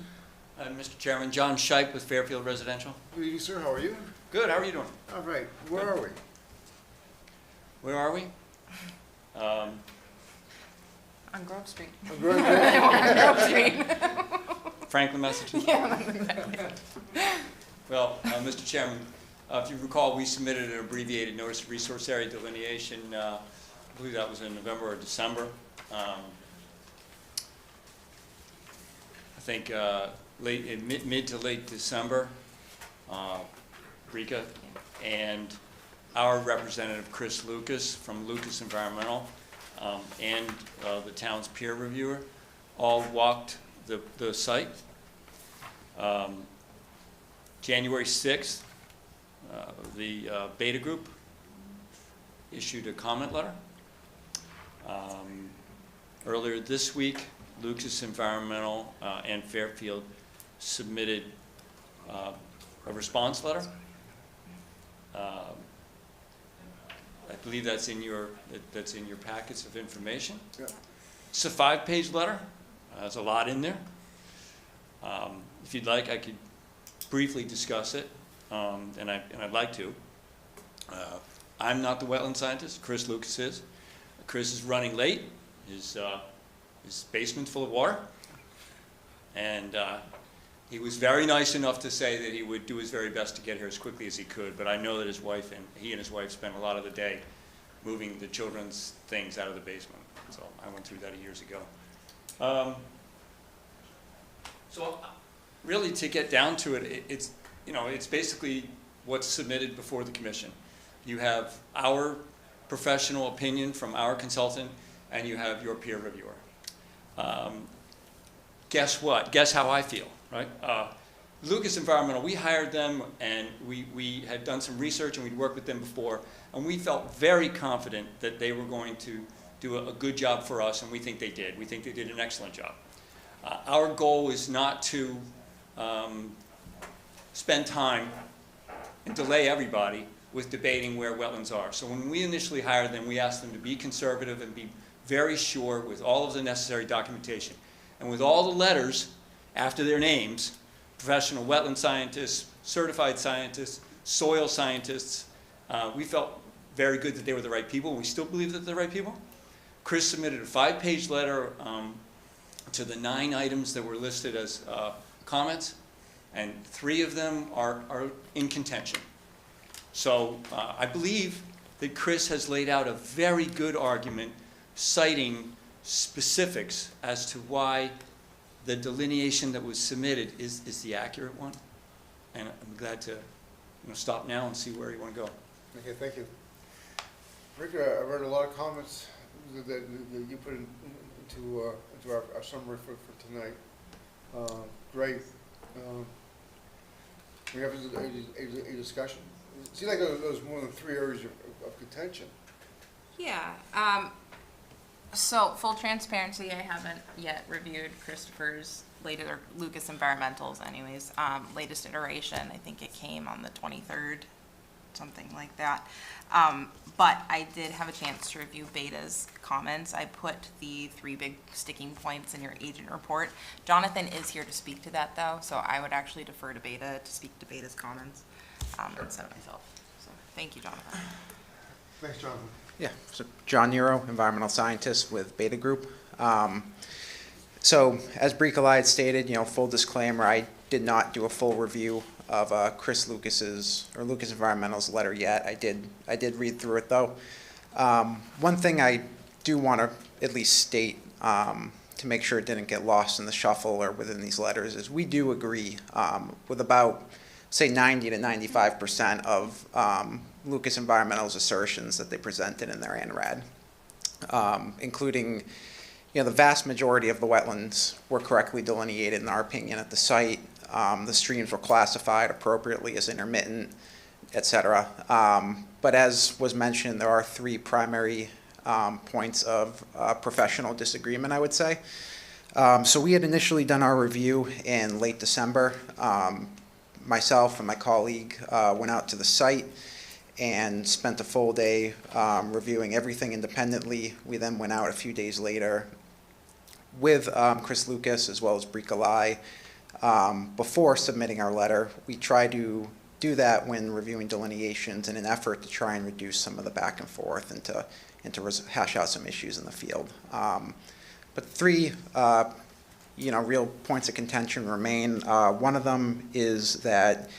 Mr. Chairman, John Shipe with Fairfield Residential.
Good evening, sir. How are you?
Good, how are you doing?
All right. Where are we?
Where are we?
On Grove Street.
On Grove
On Grove Street.
Franklin, Massachusetts?
Yeah, that's exactly.
Well, Mr. Chairman, If you recall, we submitted an abbreviated notice of resource area delineation, I believe that was in November or December. I think mid to late December, Rika and our representative, Chris Lucas from Lucas Environmental, and the town's peer reviewer, all walked the site. January 6th, the Beta Group issued a comment letter. Earlier this week, Lucas Environmental and Fairfield submitted a response letter. I believe that's in your packets of information.
Yeah.
It's a 5-page letter. There's a lot in there. If you'd like, I could briefly discuss it, and I'd like to. I'm not the wetland scientist. Chris Lucas is. Chris is running late. His basement's full of water, and he was very nice enough to say that he would do his very best to get here as quickly as he could. But I know that he and his wife spent a lot of the day moving the children's things out of the basement. So I went through that years ago. So really, to get down to it, it's basically what's submitted before the commission. You have our professional opinion from our consultant, and you have your peer reviewer. Guess what? Guess how I feel, right? Lucas Environmental, we hired them, and we had done some research, and we'd worked with them before, and we felt very confident that they were going to do a good job for us, and we think they did. We think they did an excellent job. Our goal is not to spend time and delay everybody with debating where wetlands are. So when we initially hired them, we asked them to be conservative and be very sure with all of the necessary documentation. And with all the letters after their names, professional wetland scientists, certified scientists, soil scientists, we felt very good that they were the right people. We still believe that they're the right people. Chris submitted a 5-page letter to the 9 items that were listed as comments, and 3 of them are in contention. So I believe that Chris has laid out a very good argument citing specifics as to why the delineation that was submitted is the accurate one. And I'm glad to stop now and see where you want to go.
Okay, thank you. Rick, I read a lot of comments that you put into our summary for tonight. Great. We have a discussion. It seems like there was more than 3 areas of contention.
Yeah. So full transparency, I haven't yet reviewed Christopher's latest, or Lucas Environmental's anyways, latest iteration. I think it came on the 23rd, something like that. But I did have a chance to review Beta's comments. I put the 3 big sticking points in your agent report. Jonathan is here to speak to that though, so I would actually defer to Beta to speak to Beta's comments instead of myself. So thank you, Jonathan.
Thanks, Jonathan.
Yeah, so John Nero, environmental scientist with Beta Group. So as Bricolai had stated, full disclaimer, I did not do a full review of Chris Lucas's or Lucas Environmental's letter yet. I did read through it though. One thing I do want to at least state to make sure it didn't get lost in the shuffle or within these letters is we do agree with about say 90 to 95% of Lucas Environmental's assertions that they presented in their ANRAD, including the vast majority of the wetlands were correctly delineated in our opinion at the site. The streams were classified appropriately as intermittent, et cetera. But as was mentioned, there are 3 primary points of professional disagreement, I would say. So we had initially done our review in late December. Myself and my colleague went out to the site and spent a full day reviewing everything independently. We then went out a few days later with Chris Lucas as well as Bricolai before submitting our letter. We try to do that when reviewing delineations in an effort to try and reduce some of the back and forth and to hash out some issues in the field. But 3 real points of contention remain. One of them is that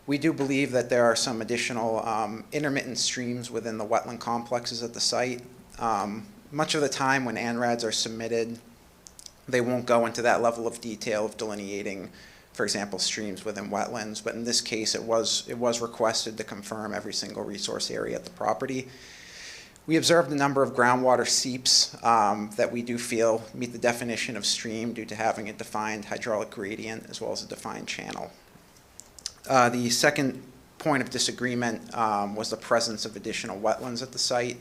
We do believe that there are some additional intermittent streams within the wetland complexes at the site. Much of the time when ANRADs are submitted, they won't go into that level of detail of delineating, for example, streams within wetlands, but in this case it was requested to confirm every single resource area at the property. We observed a number of groundwater seeps that we do feel meet the definition of stream due to having a defined hydraulic gradient as well as a defined channel. The second point of disagreement was the presence of additional wetlands at the site.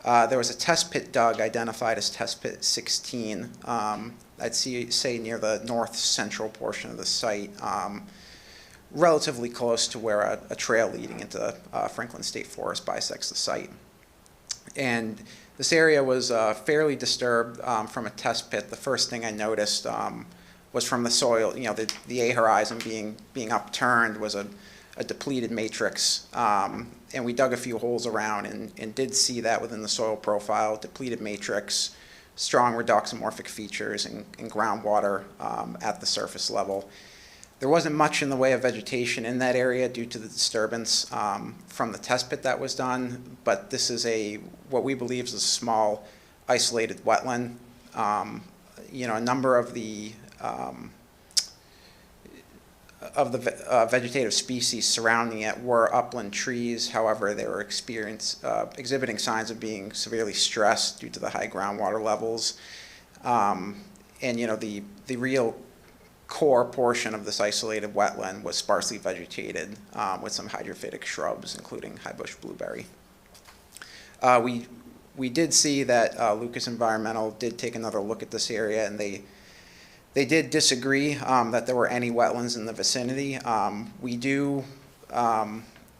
There was a test pit dug identified as test pit 16. I'd say near the north central portion of the site, relatively close to where a trail leading into Franklin State Forest bisects the site. And this area was fairly disturbed from a test pit. The first thing I noticed was from the soil, you know, the A horizon being upturned was a depleted matrix. And we dug a few holes around and did see that within the soil profile, depleted matrix, strong redoxamorphic features and groundwater at the surface level. There wasn't much in the way of vegetation in that area due to the disturbance from the test pit that was done, but this is what we believe is a small isolated wetland. You know, a number of the vegetative species surrounding it were upland trees. However, they were exhibiting signs of being severely stressed due to the high groundwater levels. And you know, the real core portion of this isolated wetland was sparsely vegetated with some hydrophytic shrubs, including high bush blueberry. We did see that Lucas Environmental did take another look at this area, and they did disagree that there were any wetlands in the vicinity. We do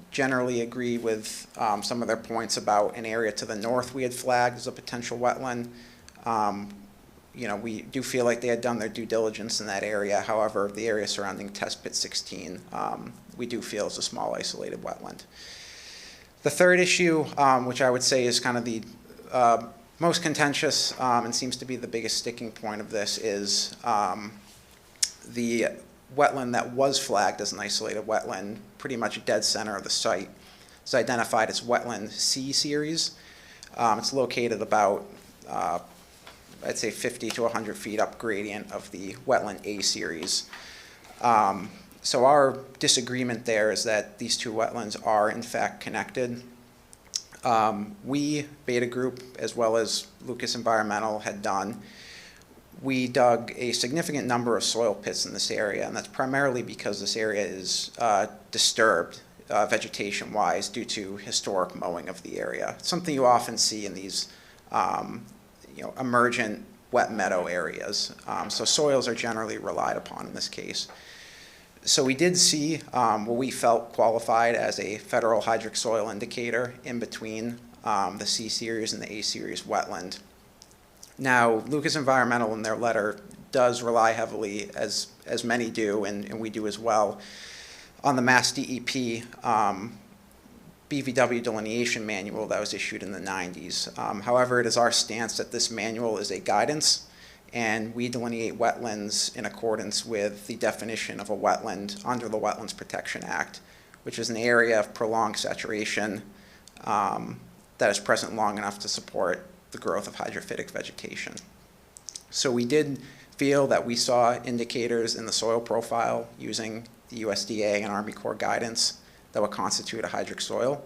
generally agree with some of their points about an area to the north we had flagged as a potential wetland. You know, we do feel like they had done their due diligence in that area. However, the area surrounding Test Pit 16, we do feel is a small isolated wetland. The third issue, which I would say is kind of the most contentious and seems to be the biggest sticking point of this, is the wetland that was flagged as an isolated wetland, pretty much dead center of the site. It's identified as wetland C series. It's located about, I'd say 50 to 100 feet up gradient of the wetland A series. So our disagreement there is that these two wetlands are in fact connected. We, Beta Group, as well as Lucas Environmental had done, we dug a significant number of soil pits in this area, and that's primarily because this area is disturbed vegetation-wise due to historic mowing of the area. It's something you often see in these emergent wet meadow areas. So soils are generally relied upon in this case. So we did see what we felt qualified as a federal hydric soil indicator in between the C series and the A series wetland. Now, Lucas Environmental in their letter does rely heavily, as many do, and we do as well, on the Mass DEP BVW delineation manual that was issued in the 90s. However, it is our stance that this manual is a guidance, and we delineate wetlands in accordance with the definition of a wetland under the Wetlands Protection Act, which is an area of prolonged saturation that is present long enough to support the growth of hydrophytic vegetation. So we did feel that we saw indicators in the soil profile using the USDA and Army Corps guidance that would constitute a hydric soil.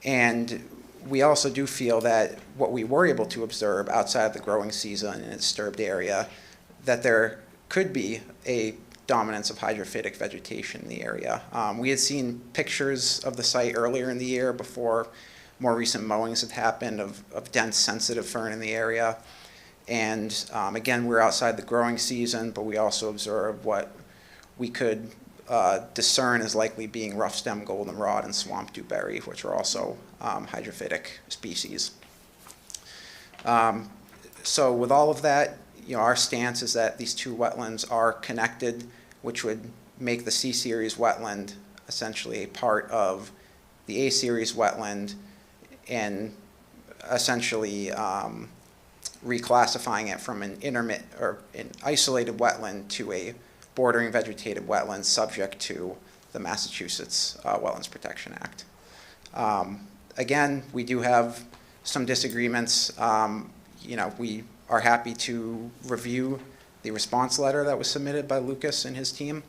And we also do feel that what we were able to observe outside of the growing season in a disturbed area, that there could be a dominance of hydrophytic vegetation in the area. We had seen pictures of the site earlier in the year before more recent mowings had happened of dense sensitive fern in the area. And again, we're outside the growing season, but we also observed what we could discern as likely being rough stem goldenrod and swamp dewberry, which are also hydrophytic species. So with all of that, our stance is that these two wetlands are connected, which would make the C series wetland essentially a part of the A series wetland, and essentially reclassifying it from an intermittent or an isolated wetland to a bordering vegetated wetland subject to the Massachusetts Wetlands Protection Act. Again, we do have some disagreements. You know, we are happy to review the response letter that was submitted by Lucas and his team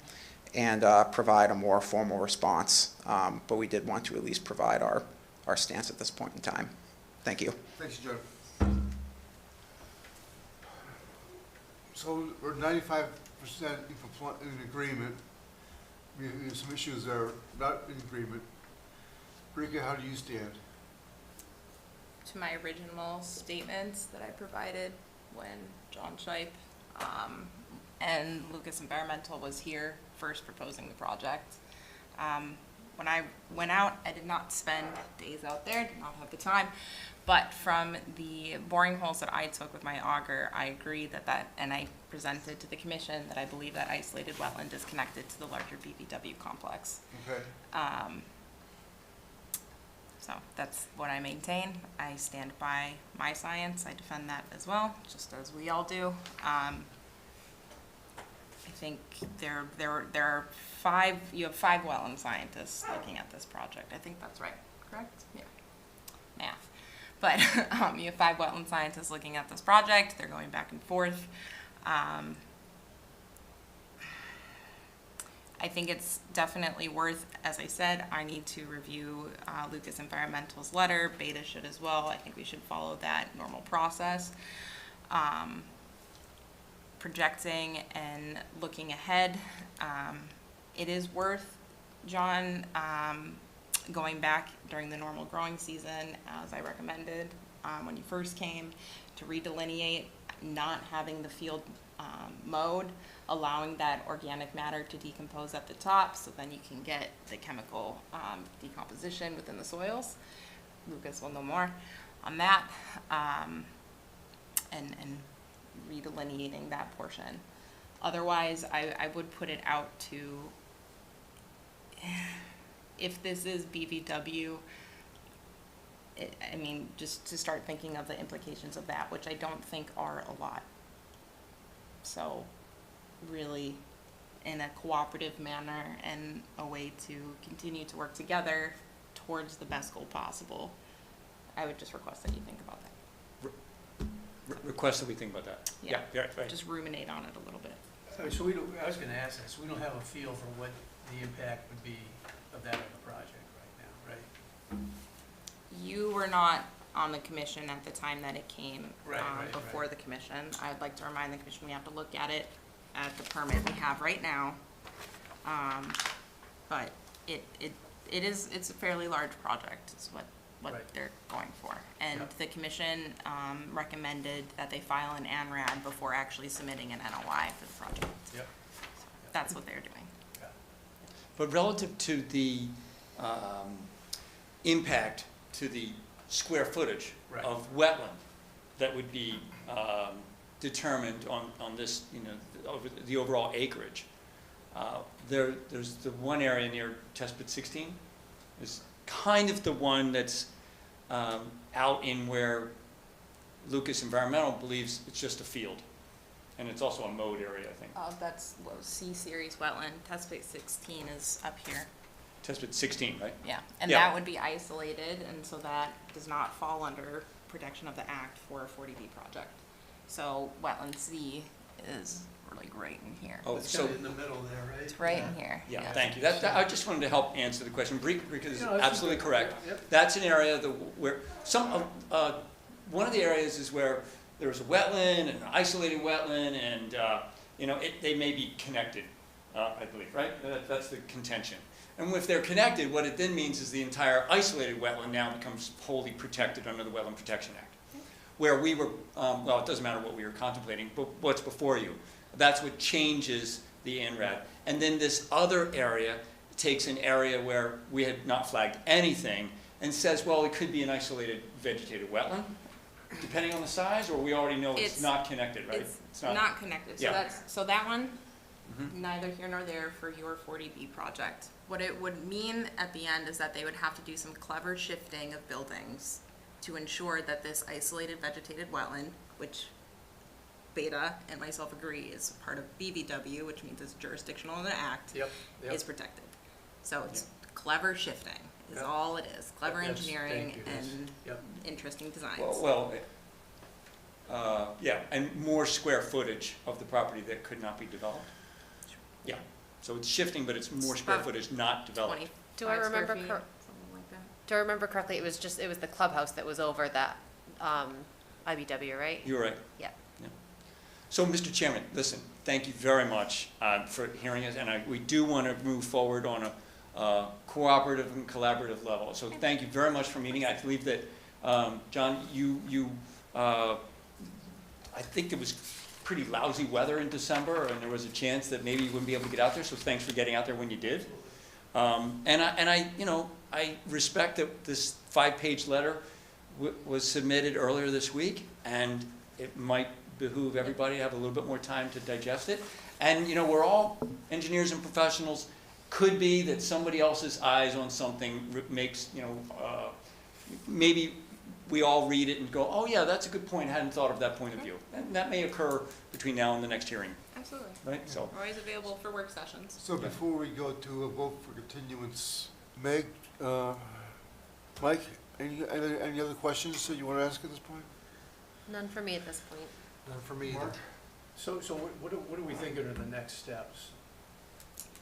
and provide a more formal response. But we did want to at least provide our stance at this point in time. Thank you.
Thanks, John. So we're 95% in agreement. There's some issues that are not in agreement. Rika, how do you stand?
To my original statements that I provided when John Shipe and Lucas Environmental was here first proposing the project. When I went out, I did not spend days out there, did not have the time, but from the boring holes that I took with my auger, I agreed and I presented to the commission that I believe that isolated wetland is connected to the larger BVW complex.
Okay.
So that's what I maintain. I stand by my science. I defend that as well, just as we all do. I think there are you have five wetland scientists looking at this project. I think that's right, correct? Yeah, math. But you have five wetland scientists looking at this project. They're going back and forth. I think it's definitely worth, as I said, I need to review Lucas Environmental's letter. Beta should as well. I think we should follow that normal process. Projecting and looking ahead, it is worth, John, going back during the normal growing season, as I recommended when you first came, to redelineate, not having the field mowed, allowing that organic matter to decompose at the top, so then you can get the chemical decomposition within the soils. Lucas will know more on that, and redelineating that portion. Otherwise, I would put it out to, if this is BVW, I mean, just to start thinking of the implications of that, which I don't think are a lot. So really, in a cooperative manner and a way to continue to work together towards the best goal possible, I would just request that you think about that.
Request that we think about that.
Yeah,
right.
just ruminate on it a little bit.
So I was gonna ask this, we don't have a feel for what the impact would be of that on the project right now, right?
You were not on the commission at the time that it came before
right.
the commission. I'd like to remind the commission we have to look at it at the permit we have right now. But it's a fairly large project, is what
Right.
they're going for. And
Yep.
the commission recommended that they file an ANRAD before actually submitting an NOI for the project.
Yep.
That's what they're doing.
But relative to the impact to the square footage
Right.
of wetland that would be determined on this, you know, over the overall acreage, there's the one area near Test Pit 16 is kind of the one that's out in where Lucas Environmental believes it's just a field. And it's also a mowed area, I think.
That's C-series wetland. Test Pit 16 is up here.
Test Pit 16, right?
Yeah, and
Yeah.
that would be isolated, and so that does not fall under protection of the act for a 40B project. So wetland C is really right in here.
Oh,
It's
so,
kind of in the middle there, right?
It's right in here.
yeah, thank you. I just wanted to help answer the question. Rika is
No, that's
absolutely
good.
correct.
Yep.
That's an area where one of the areas is where there's a wetland and an isolated wetland, and you know, they may be connected, I believe, right? That's the contention. And if they're connected, what it then means is the entire isolated wetland now becomes wholly protected under the Wetland Protection Act. Where we were, well, it doesn't matter what we were contemplating, but what's before you. That's what changes the ANRAD. And then this other area takes an area where we had not flagged anything and says, well, it could be an isolated vegetated wetland, depending on the size, or we already know it's not connected, right?
It's not connected. So
Yeah.
so that one,
Mhm.
neither here nor there for your 40B project. What it would mean at the end is that they would have to do some clever shifting of buildings to ensure that this isolated vegetated wetland, which Beta and myself agree is part of BVW, which means it's jurisdictional in the act,
Yep.
is protected. So it's clever shifting is
Yep.
all it is. Clever
That's-
engineering
thank you. That's-
and
Yep.
interesting designs.
Yeah, and more square footage of the property that could not be developed. Yeah, so it's shifting, but it's more square
About
footage not developed.
25
Do I remember
square feet,
cor-
something like that.
Do I remember correctly, it was the clubhouse that was over that, IBW, right?
You're right.
Yeah.
So, Mr. Chairman, listen, thank you very much for hearing us, and we do want to move forward on a cooperative and collaborative level. So thank you very much for meeting. I believe that, John, I think it was pretty lousy weather in December, and there was a chance that maybe you wouldn't be able to get out there, so thanks for getting out there when you did. I respect that this 5-page letter was submitted earlier this week, and it might behoove everybody to have a little bit more time to digest it. And, we're all engineers and professionals. Could be that somebody else's eyes on something makes, maybe we all read it and go, oh yeah, that's a good point, I hadn't thought of that point of view. And that may occur between now and the next hearing,
Absolutely.
right? So,
Always available for work sessions.
So before we go to a vote for continuance, Meg, Mike, any other questions that you want to ask at this point?
None for me at this point.
None for me either.
Mark?
So what are we thinking are the next steps?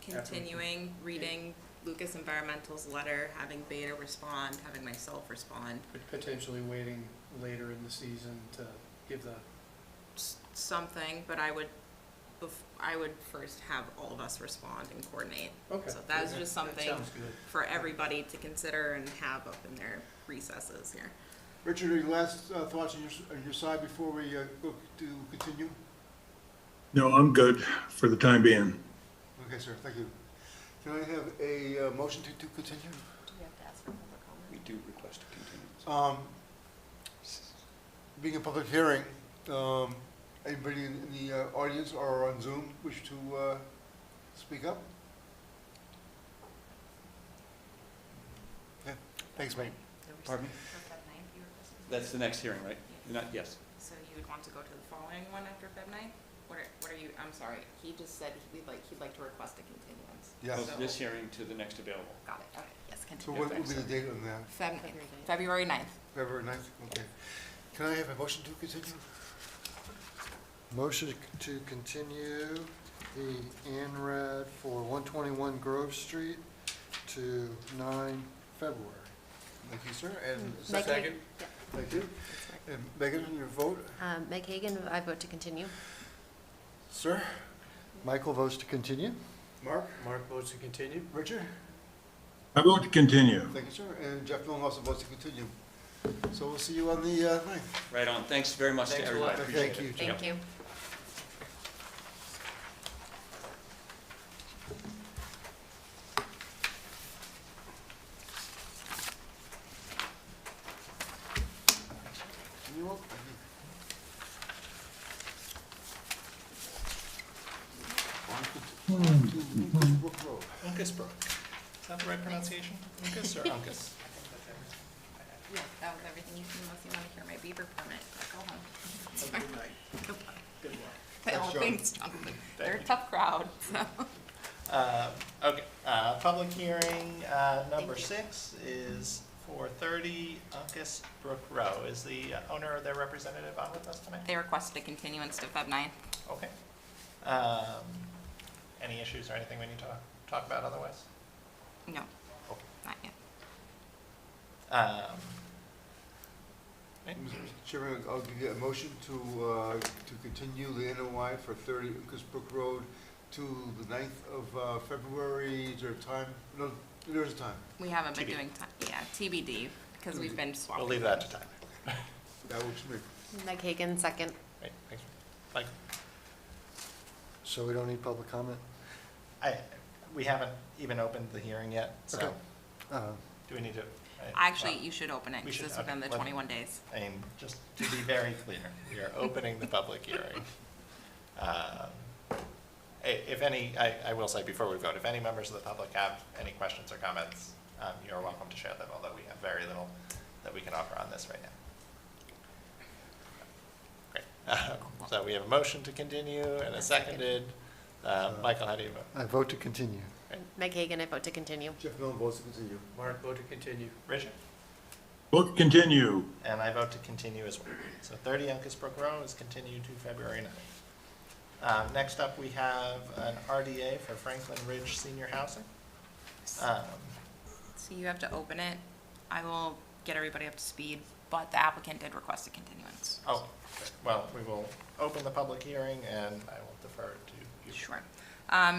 Continuing, reading Lucas Environmental's letter, having Beta respond, having myself respond.
Potentially waiting later in the season to give the,
Something, but I would first have all of us respond and coordinate.
okay.
So that was
That-
just
that
something
sounds good.
for everybody to consider and have up in their recesses here.
Richard, any last thoughts on your side before we go to continue?
No, I'm good for the time being.
Okay, sir, thank you. Can I have a motion to continue?
Do we have to ask for public comment?
we do request a continuance.
Being a public hearing, anybody in the audience or on Zoom wish to speak up? Okay, thanks, mate.
Pardon me? That's the next hearing, right? Yes.
So you would want to go to the following one after Feb 9th? What are you, I'm sorry, he just said he'd like to request a continuance.
Yes.
Of this hearing to the next available.
Got it, okay, yes,
So
continue.
what will be the date on that?
February 9th.
February 9th? Okay. Can I have a motion to continue?
Motion to continue the ANRAD for 121 Grove Street to 9 February.
Thank you, sir. And
Meg
second?
Hagan. Yeah.
Thank you. And Megan, your vote?
Meg Hagan, I vote to continue.
Sir?
Michael votes to continue.
Mark?
Mark votes to continue?
Richard?
I vote to continue.
Thank you, sir. And Jeff Nolan also votes to continue. So we'll see you on the 9th.
Right on. Thanks very much to
Thanks a lot.
everybody. Appreciate
Thank
it.
you, Jeff.
Thank you.
You will? Thank you. On to Brook Road.
Uncas Brook. Is that the right pronunciation? Uncas or Uncas?
Yeah, that was everything you can, unless you want to hear my beaver permit, go home.
Have a good night.
Good luck.
Good luck.
Oh,
John.
thanks, Jonathan. They're a tough crowd, so.
Okay, public hearing, number 6 is for 30 Uncas Brook Row. Is the owner or their representative on with us tonight?
They requested a continuance to Feb 9th.
Okay. Any issues or anything we need to talk about otherwise?
No,
Okay.
not yet.
Mr. Chairman, I'll give you a motion to continue the NOI for 30 Uncas Brook Road to the 9th of February. Is there a time? No, there's a time.
We haven't been
TBD.
doing time, yeah, TBD, because we've been swapping.
We'll leave that to time.
That works for me.
Meg Hagan, second.
Right, thanks. Mike?
So we don't need public comment?
We haven't even opened the hearing yet, so
Okay.
do we need to?
Actually, you should open it,
We
because
should,
it's within
okay,
the
let-
21 days.
I mean, just to be very clear, we are opening the public hearing. If any, I will say before we vote, if any members of the public have any questions or comments, you're welcome to share them, although we have very little that we can offer on this right now. Great. So we have a motion to continue and a seconded. Michael, how do you vote?
I vote to continue.
Meg Hagan, I vote to continue.
Jeff Millen votes to continue.
Mark, vote to continue.
Richard?
Vote to continue.
And I vote to continue as well. So 30 Uncas Brook Row is continued to February 9th. Next up, we have an RDA for Franklin Ridge Senior Housing.
So you have to open it. I will get everybody up to speed, but the applicant did request a continuance.
Oh, okay. Well, we will open the public hearing and I will defer it to you.
Sure.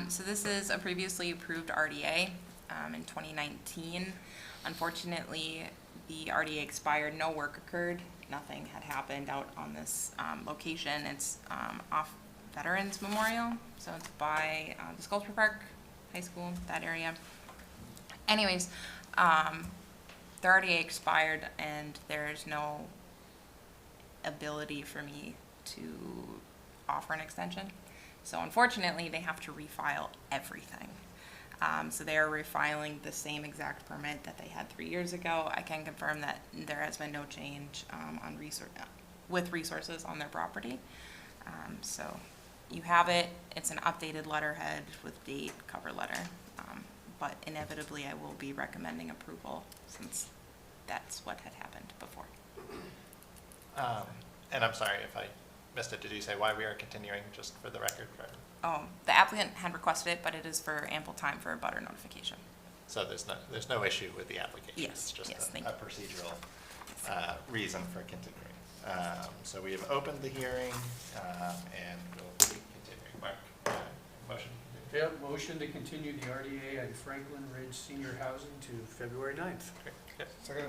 So this is a previously approved RDA in 2019. Unfortunately, the RDA expired, no work occurred, nothing had happened out on this location. It's off Veterans Memorial, so it's by the Sculpture Park High School, that area. Anyways, the RDA expired and there's no ability for me to offer an extension. So unfortunately, they have to refile everything. So they are refiling the same exact permit that they had 3 years ago. I can confirm that there has been no change on with resources on their property. So you have it. It's an updated letterhead with date, cover letter. But inevitably, I will be recommending approval since that's what had happened before.
And I'm sorry if I missed it. Did you say why we are continuing, just for the record?
The applicant had requested it, but it is for ample time for a butter notification.
So there's no issue with the application?
Yes,
It's just
yes,
a
thank you.
procedural reason for continuing. So we have opened the hearing and we'll be continuing. Mark, motion?
Yeah, motion to continue the RDA on Franklin Ridge Senior Housing to February 9th.
Great. Yep.
Second.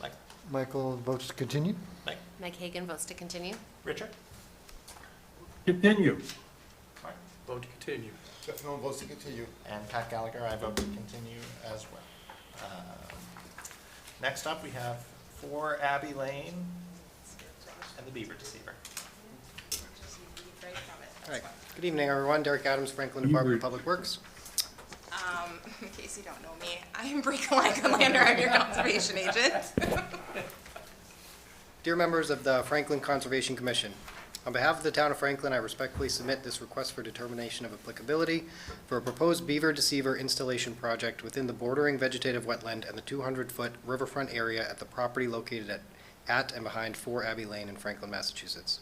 Mike?
Michael votes to continue.
Mike?
Meg Hagan votes to continue.
Richard?
Continue.
Mark?
Vote to continue.
Jeff Millen votes to continue.
And Pat Gallagher, I vote to continue as well. Next up, we have 4 Abbey Lane and the Beaver Deceiver.
All right. Good evening, everyone. Derek Adams, Franklin Department of Public Works.
In case you don't know me, I am Bree Lander. I'm your conservation agent.
Dear members of the Franklin Conservation Commission, on behalf of the town of Franklin, I respectfully submit this request for determination of applicability for a proposed beaver deceiver installation project within the bordering vegetative wetland and the 200-foot riverfront area at the property located at and behind 4 Abbey Lane in Franklin, Massachusetts.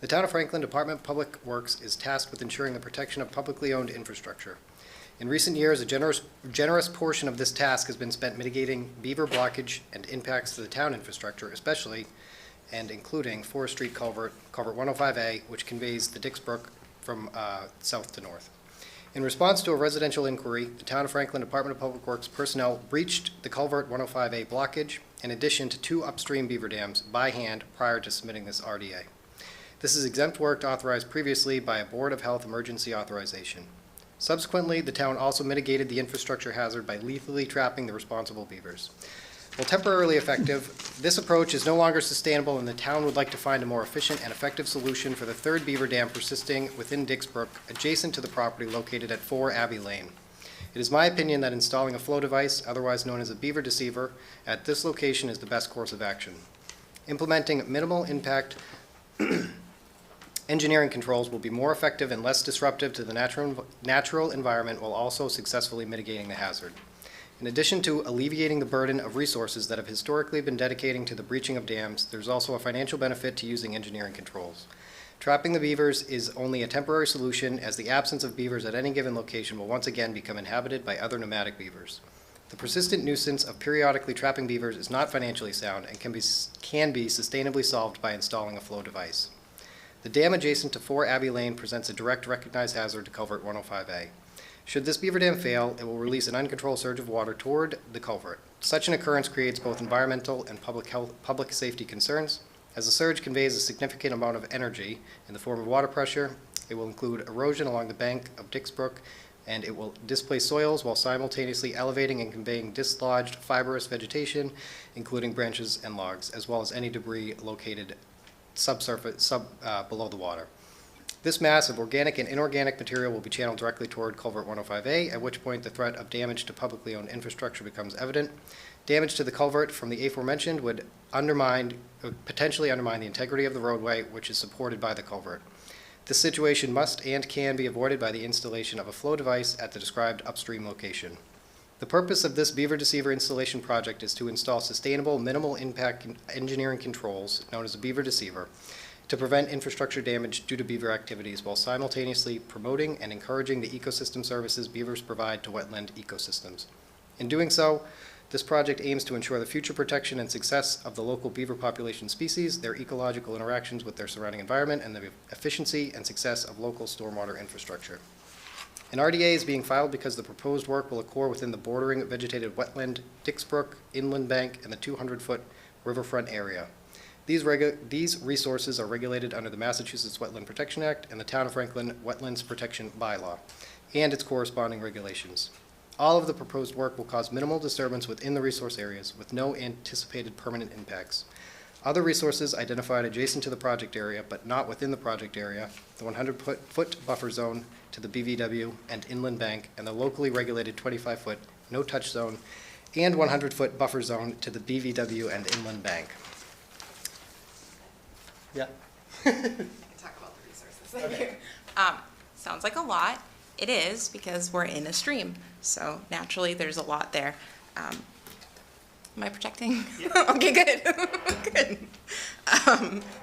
The Town of Franklin Department of Public Works is tasked with ensuring the protection of publicly owned infrastructure. In recent years, a generous portion of this task has been spent mitigating beaver blockage and impacts to the town infrastructure, especially and including Forest Street Culvert 105A, which conveys the Dix Brook from south to north. In response to a residential inquiry, the Town of Franklin Department of Public Works personnel breached the Culvert 105A blockage in addition to 2 upstream beaver dams by hand prior to submitting this RDA. This is exempt work authorized previously by a Board of Health emergency authorization. Subsequently, the town also mitigated the infrastructure hazard by lethally trapping the responsible beavers. While temporarily effective, this approach is no longer sustainable and the town would like to find a more efficient and effective solution for the 3rd beaver dam persisting within Dix Brook, adjacent to the property located at 4 Abbey Lane. It is my opinion that installing a flow device, otherwise known as a beaver deceiver, at this location is the best course of action. Implementing minimal impact engineering controls will be more effective and less disruptive to the natural environment while also successfully mitigating the hazard. In addition to alleviating the burden of resources that have historically been dedicating to the breaching of dams, there's also a financial benefit to using engineering controls. Trapping the beavers is only a temporary solution, as the absence of beavers at any given location will once again become inhabited by other nomadic beavers. The persistent nuisance of periodically trapping beavers is not financially sound and can be sustainably solved by installing a flow device. The dam adjacent to 4 Abbey Lane presents a direct recognized hazard to Culvert 105A. Should this beaver dam fail, it will release an uncontrolled surge of water toward the culvert. Such an occurrence creates both environmental and public safety concerns. As the surge conveys a significant amount of energy in the form of water pressure, it will include erosion along the bank of Dix Brook, and it will displace soils while simultaneously elevating and conveying dislodged fibrous vegetation, including branches and logs, as well as any debris located below the water. This mass of organic and inorganic material will be channeled directly toward Culvert 105A, at which point the threat of damage to publicly owned infrastructure becomes evident. Damage to the culvert from the aforementioned would potentially undermine the integrity of the roadway, which is supported by the culvert. This situation must and can be avoided by the installation of a flow device at the described upstream location. The purpose of this beaver deceiver installation project is to install sustainable, minimal impact engineering controls, known as a beaver deceiver, to prevent infrastructure damage due to beaver activities while simultaneously promoting and encouraging the ecosystem services beavers provide to wetland ecosystems. In doing so, this project aims to ensure the future protection and success of the local beaver population species, their ecological interactions with their surrounding environment, and the efficiency and success of local stormwater infrastructure. An RDA is being filed because the proposed work will occur within the bordering vegetated wetland, Dix Brook, Inland Bank, and the 200-foot riverfront area. These resources are regulated under the Massachusetts Wetland Protection Act and the Town of Franklin Wetlands Protection Bylaw, and its corresponding regulations. All of the proposed work will cause minimal disturbance within the resource areas with no anticipated permanent impacts. Other resources identified adjacent to the project area but not within the project area, the 100-foot buffer zone to the BVW and inland bank, and the locally regulated 25-foot no-touch zone and 100-foot buffer zone to the BVW and inland bank. Yeah.
Talk about the resources. Thank you. Sounds like a lot. It is, because we're in a stream, so naturally there's a lot there. Am I projecting? Yeah. Okay, good. Good.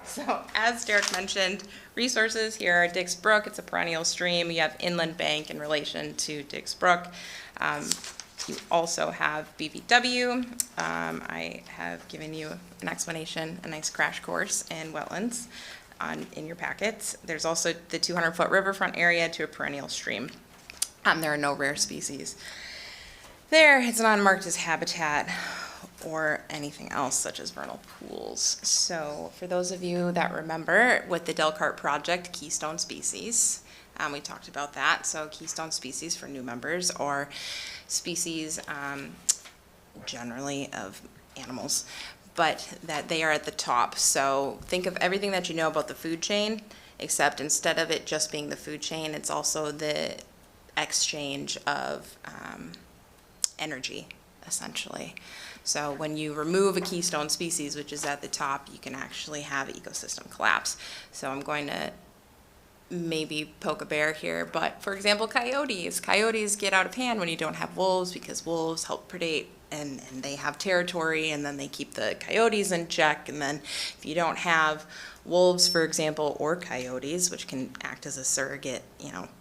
So as Derek mentioned, resources here are Dix Brook. It's a perennial stream. You have inland bank in relation to Dix Brook. You also have BVW. I have given you an explanation, a nice crash course in wetlands in your packets. There's also the 200-foot riverfront area to a perennial stream. There are no rare species there. It's not marked as habitat or anything else such as vernal pools. So for those of you that remember, with the Delcart project, Keystone Species, we talked about that. So Keystone Species, for new members, are species generally of animals, but that they are at the top. So think of everything that you know about the food chain, except instead of it just being the food chain, it's also the exchange of energy, essentially. So when you remove a keystone species, which is at the top, you can actually have ecosystem collapse. So I'm going to maybe poke a bear here, but for example, coyotes. Coyotes get out of hand when you don't have wolves, because wolves help predate and they have territory, and then they keep the coyotes in check. And then if you don't have wolves, for example, or coyotes, which can act as a surrogate,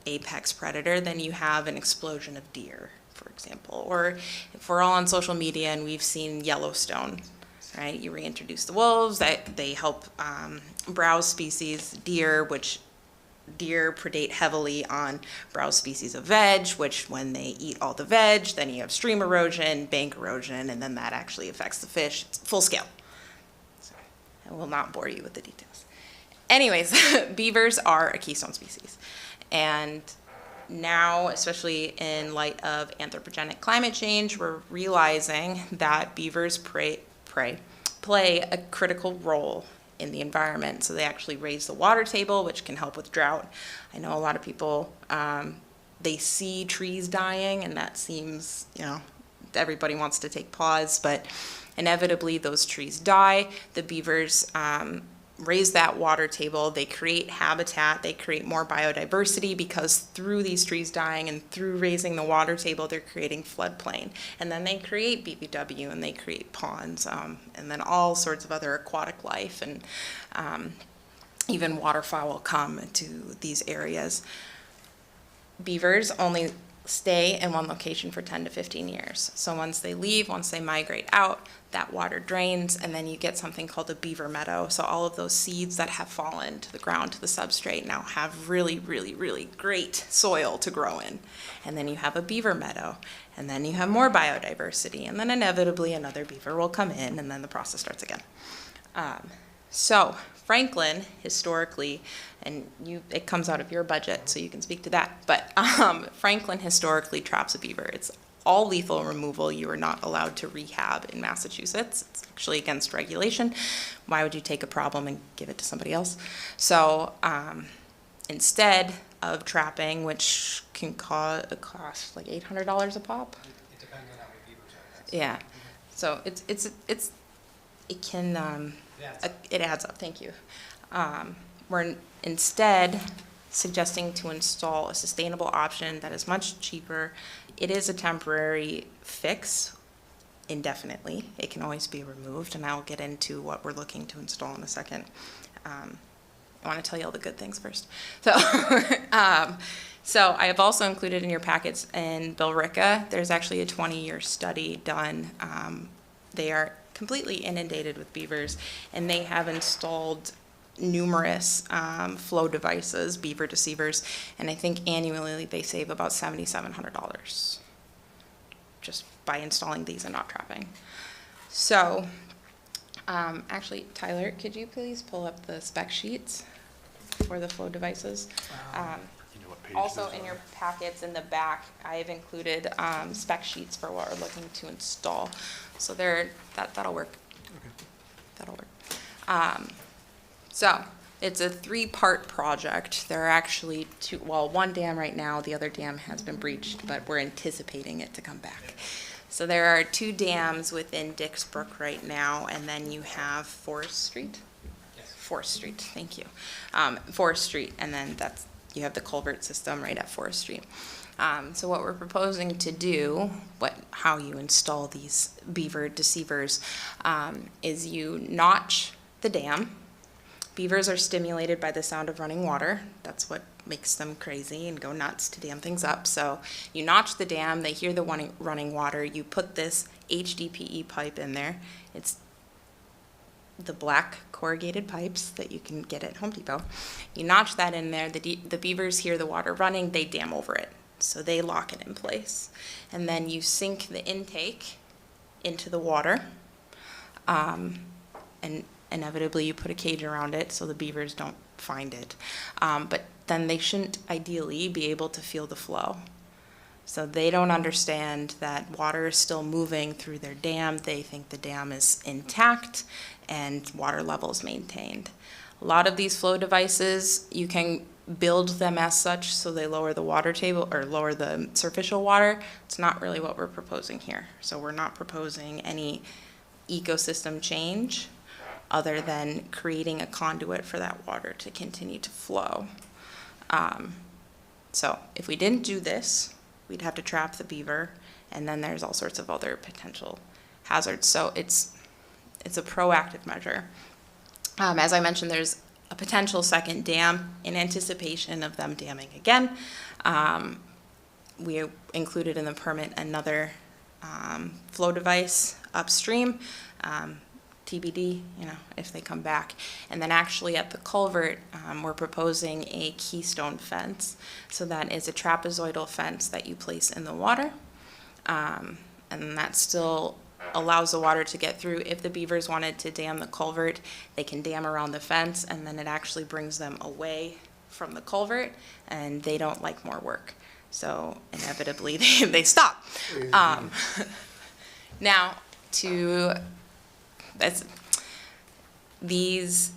apex predator, then you have an explosion of deer, for example. Or if we're all on social media and we've seen Yellowstone, right? You reintroduce the wolves, they help browse species, deer, which deer predate heavily on browse species of veg, which when they eat all the veg, then you have stream erosion, bank erosion, and then that actually affects the fish. It's full scale. Sorry, I will not bore you with the details. Anyways, beavers are a keystone species. And now, especially in light of anthropogenic climate change, we're realizing that beavers play a critical role in the environment. So they actually raise the water table, which can help with drought. I know a lot of people, they see trees dying, and that seems, everybody wants to take pause, but inevitably those trees die. The beavers raise that water table, they create habitat, they create more biodiversity, because through these trees dying and through raising the water table, they're creating floodplain. And then they create BVW, and they create ponds, and then all sorts of other aquatic life, and even waterfowl come to these areas. Beavers only stay in one location for 10 to 15 years. So once they leave, once they migrate out, that water drains, and then you get something called a beaver meadow. So all of those seeds that have fallen to the ground, to the substrate, now have really, really, really great soil to grow in. And then you have a beaver meadow, and then you have more biodiversity, and then inevitably another beaver will come in, and then the process starts again. So Franklin, historically, and it comes out of your budget, so you can speak to that, but Franklin historically traps a beaver. It's all lethal removal. You are not allowed to rehab in Massachusetts. It's actually against regulation. Why would you take a problem and give it to somebody else? So instead of trapping, which can cost like $800 a pop.
It depends on how many beavers are.
Yeah. So it adds up. Thank you. We're instead suggesting to install a sustainable option that is much cheaper. It is a temporary fix indefinitely. It can always be removed, and I'll get into what we're looking to install in a second. I want to tell you all the good things first. So, so I have also included in your packets in Billerica, there's actually a 20-year study done. They are completely inundated with beavers, and they have installed numerous flow devices, beaver deceivers, and I think annually they save about $7,700 just by installing these and not trapping. So, actually, Tyler, could you please pull up the spec sheets for the flow devices? Also, in your packets in the back, I have included spec sheets for what we're looking to install. So that'll work. That'll work. So it's a 3-part project. There are actually one dam right now, the other dam has been breached, but we're anticipating it to come back. So there are 2 dams within Dix Brook right now, and then you have Forest Street? Yes. Forest Street, thank you. Forest Street, and then you have the culvert system right at Forest Street. So what we're proposing to do, how you install these beaver deceivers, is you notch the dam. Beavers are stimulated by the sound of running water. That's what makes them crazy and go nuts to dam things up. So you notch the dam, they hear the running water, you put this HDPE pipe in there. It's the black corrugated pipes that you can get at Home Depot. You notch that in there, the beavers hear the water running, they dam over it. So they lock it in place. And then you sink the intake into the water, and inevitably you put a cage around it so the beavers don't find it. But then they shouldn't ideally be able to feel the flow. So they don't understand that water is still moving through their dam. They think the dam is intact and water levels maintained. A lot of these flow devices, you can build them as such so they lower the water table or lower the superficial water. It's not really what we're proposing here. So we're not proposing any ecosystem change other than creating a conduit for that water to continue to flow. So if we didn't do this, we'd have to trap the beaver, and then there's all sorts of other potential hazards. So it's a proactive measure. As I mentioned, there's a potential second dam in anticipation of them damming again. We included in the permit another flow device upstream, TBD, if they come back. And then actually at the culvert, we're proposing a keystone fence. So that is a trapezoidal fence that you place in the water. And that still allows the water to get through. If the beavers wanted to dam the culvert, they can dam around the fence, and then it actually brings them away from the culvert, and they don't like more work. So inevitably they stop. Now, these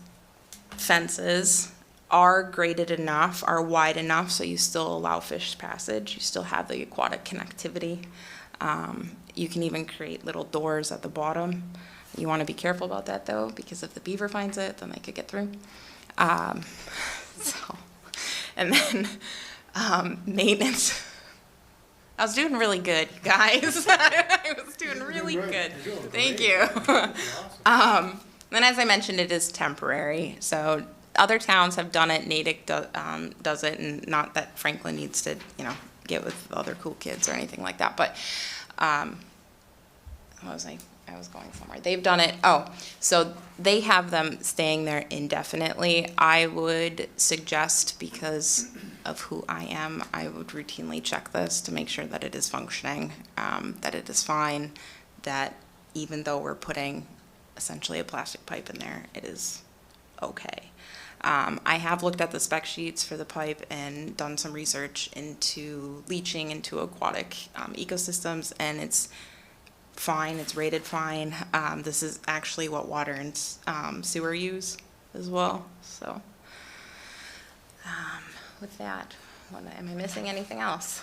fences are graded enough, are wide enough, so you still allow fish passage. You still have the aquatic connectivity. You can even create little doors at the bottom. You want to be careful about that, though, because if the beaver finds it, then they could get through. And then maintenance. I was doing really good, guys. I was doing really good. Thank you. Then, as I mentioned, it is temporary. So other towns have done it. Natick does it, and not that Franklin needs to, get with other cool kids or anything like that. But what was I was going somewhere. They've done it. Oh, so they have them staying there indefinitely. I would suggest, because of who I am, I would routinely check this to make sure that it is functioning, that it is fine, that even though we're putting essentially a plastic pipe in there, it is okay. I have looked at the spec sheets for the pipe and done some research into leaching into aquatic ecosystems, and it's fine, it's rated fine. This is actually what water and sewer use as well. So with that, am I missing anything else?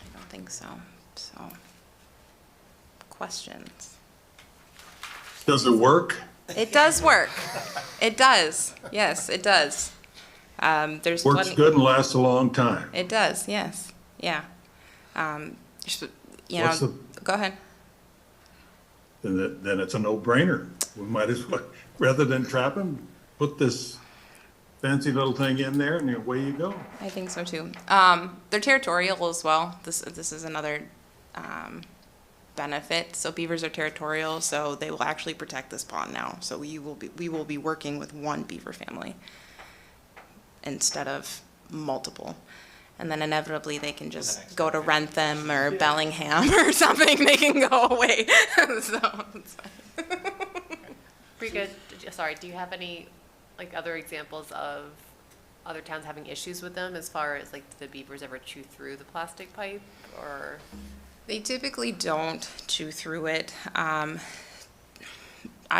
I don't think so. So, questions?
Does it work?
It does work. It does. Yes, it does. There's
Works
plenty-
good and lasts a long time.
It does, yes, yeah. You
What's
know, go ahead.
Then it's a no-brainer. We might as well, rather than trap them, put this fancy little thing in there and away you go.
I think so too. They're territorial as well. This is another benefit. So beavers are territorial, so they will actually protect this pond now. So we will be working with one beaver family instead of multiple. And then inevitably they can just go to Rentham or Bellingham or something. They can go away. So it's fine.
Pretty good. Sorry, do you have any, like, other examples of other towns having issues with them as far as, like, do the beavers ever chew through the plastic pipe, or?
They typically don't chew through it. I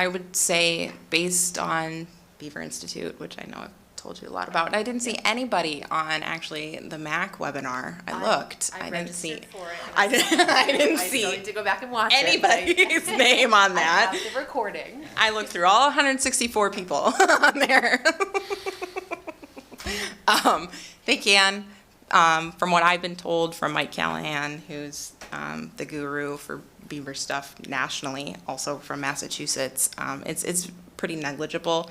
would say, based on Beaver Institute, which I know I've told you a lot about, I didn't see anybody on actually the MAC webinar. I looked. I didn't see.
registered for it.
I didn't
I
see
still need to go back and watch
anybody's name on
I
that.
have the recording.
I looked through all 164 people on there. They can, from what I've been told from Mike Callahan, who's the guru for beaver stuff nationally, also from Massachusetts, it's pretty negligible.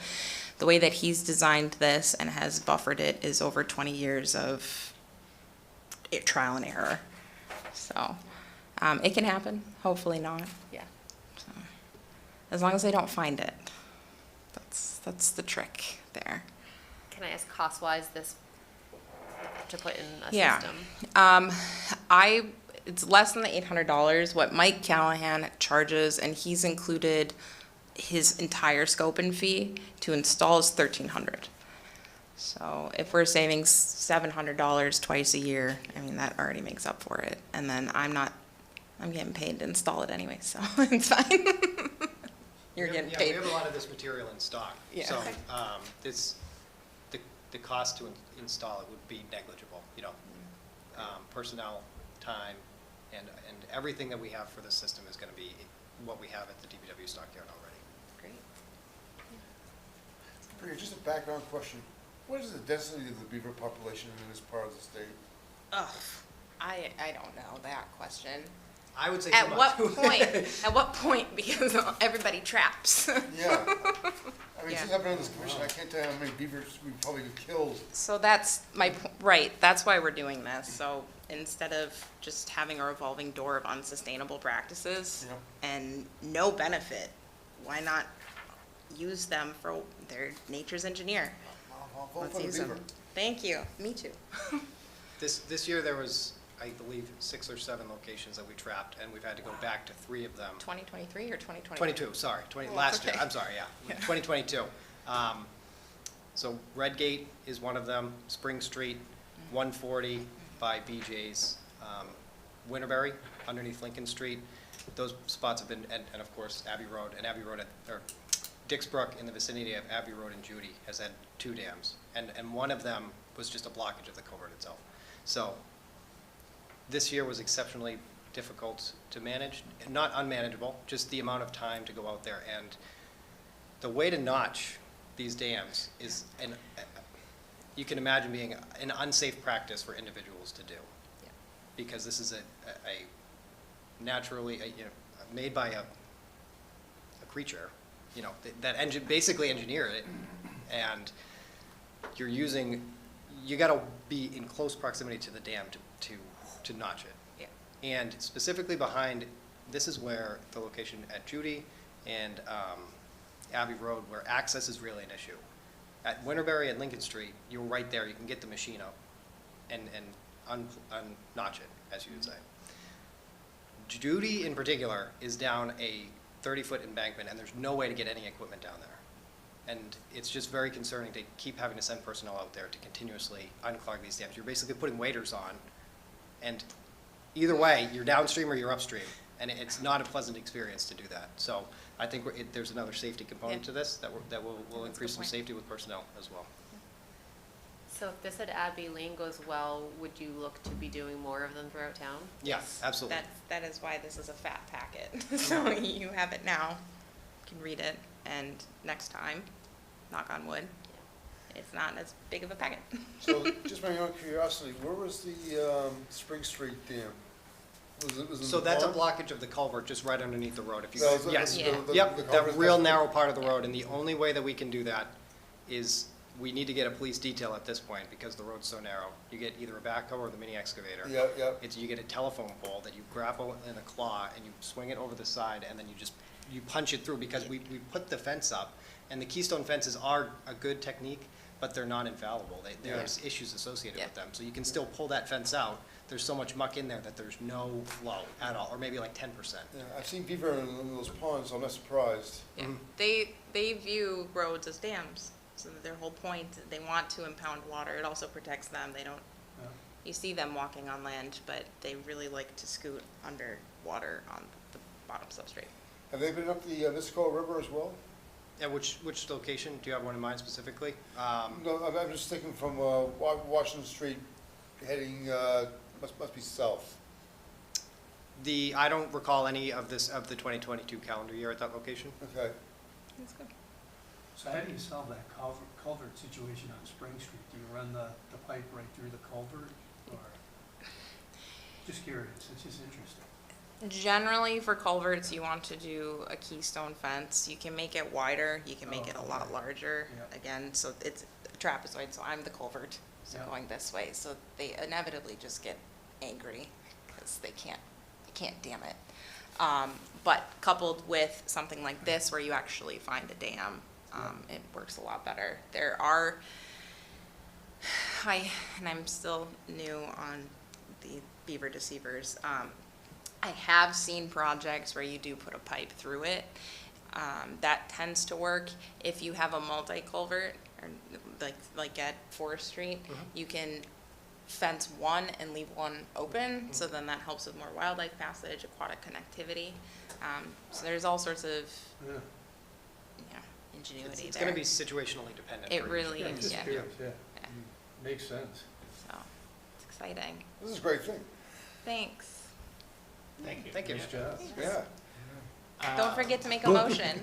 The way that he's designed this and has buffered it is over 20 years of trial and error. So it can happen, hopefully not.
Yeah.
So, as long as they don't find it. That's the trick there.
Can I ask cost-wise this to put in a
Yeah.
system?
It's less than the $800. What Mike Callahan charges, and he's included his entire scope and fee to install, is $1,300. So if we're saving $700 twice a year, I mean, that already makes up for it. And then I'm getting paid to install it anyway, so it's fine. You're getting
Yeah,
paid.
we have a lot of this material in stock.
Yeah.
So, the cost to install it would be negligible, you know. Personnel, time, and everything that we have for this system is gonna be what we have at the DPW stockyard already.
Great.
Priya, just a background question. What is the density of the beaver population in this part of the state?
Ugh, I don't know that question.
I would say
At
too
what
much.
point? At what point? Because everybody traps.
Yeah. I mean,
Yeah.
since I've been on this commission, I can't tell you how many beavers we've probably killed.
So that's right, that's why we're doing this. So instead of just having a revolving door of unsustainable practices
Yep.
and no benefit, why not use them for their nature's engineer?
I'll vote
Let's
for the
use them.
beaver.
Thank you, me too.
This year, there was, I believe, 6 or 7 locations that we trapped, and we've had to go back to 3 of them.
2023 or 2022?
22, sorry,
Oh,
last
okay.
year, I'm sorry, yeah, 2022. So Redgate is one of them, Spring Street, 140 by BJ's, Winterberry underneath Lincoln Street. Those spots have been, and of course, Abbey Road, or Dixbrook in the vicinity of Abbey Road and Judy has had 2 dams, and one of them was just a blockage of the culvert itself. So this year was exceptionally difficult to manage, not unmanageable, just the amount of time to go out there. And the way to notch these dams is, you can imagine being an unsafe practice for individuals to do.
Yeah.
Because this is a naturally, made by a creature, that basically engineered it, and you gotta be in close proximity to the dam to notch it.
Yeah.
And specifically behind, this is where the location at Judy and Abbey Road, where access is really an issue. At Winterberry and Lincoln Street, you're right there, you can get the machine out and unnotch it, as you would say. Judy in particular is down a 30-foot embankment, and there's no way to get any equipment down there. And it's just very concerning to keep having to send personnel out there to continuously unclog these dams. You're basically putting waders on, and either way, you're downstream or you're upstream, and it's not a pleasant experience to do that. So I think there's another safety component to this that will increase some safety with personnel as well.
So if this at Abbey Lane goes well, would you look to be doing more of them throughout town?
Yeah, absolutely.
That is why this is a fat packet. So you have it now, you can read it, and next time, knock on wood, It's not as big of a packet.
So, just my own curiosity, where was the Spring Street dam? Was it in
So
the
that's a
pond?
blockage of the culvert just right underneath the road. If you,
No, it's-
yes,
Yeah.
yep,
the
that
culvert
real
that's-
narrow part of the road, and the only way that we can do that is we need to get a police detail at this point because the road's so narrow. You get either a backhoe or the mini excavator.
Yeah, yeah.
You get a telephone pole that you grapple in a claw and you swing it over the side and then you punch it through because we put the fence up. And the Keystone fences are a good technique, but they're not infallible. There's issues associated with them. So you can still pull that fence out. There's so much muck in there that there's no flow at all, or maybe like 10%.
Yeah, I've seen beaver in those ponds, so I'm not surprised.
Yeah. They view roads as dams. So their whole point, they want to impound water. It also protects them. They don't, you see them walking on land, but they really like to scoot underwater on the bottom substrate.
Have they been up the Nisqually River as well?
Yeah, which location? Do you have one in mind specifically?
No, I'm just thinking from Washington Street heading, must be south.
I don't recall any of the 2022 calendar year at that location.
Okay.
That's good.
So how do you solve that culvert situation on Spring Street? Do you run the pipe right through the culvert, or? Just curious, it's just interesting.
Generally, for culverts, you want to do a keystone fence. You can make it wider, you can make it a lot larger.
Yeah.
Again, so it's a trapezoid, so I'm the culvert, so
Yeah.
going this way. So they inevitably just get angry because they can't dam it. But coupled with something like this, where you actually find a dam, it works a lot better. There are, and I'm still new on the beaver deceivers. I have seen projects where you do put a pipe through it. That tends to work. If you have a multi-culvert, or like at Forest Street, you can fence one and leave one open, so then that helps with more wildlife passage, aquatic connectivity. So there's all sorts of ingenuity
It's
there.
going to be situationally dependent.
It
for each
really
of
is,
these.
yeah.
Yeah. Makes sense.
So it's exciting.
This is a great thing.
Thanks.
Thank you.
Thank you.
Nice job.
Yeah.
Don't forget to make a motion.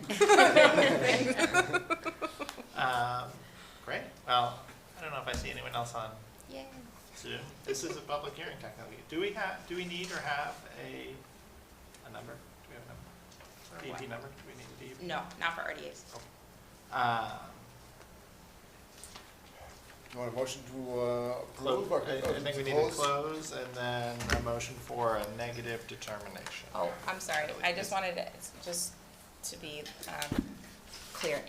Great. Well, I don't know if I see anyone else on
Yay.
Zoom. This is a public hearing technically. Do we need or have a number? Do we have a number?
For
DEP
what?
number? Do we need a DEP?
No, not for RDAs.
You want a motion to approve? or-
I think we need to close and then a motion for a negative determination.
Oh, I'm sorry. I just wanted to, just to be clear.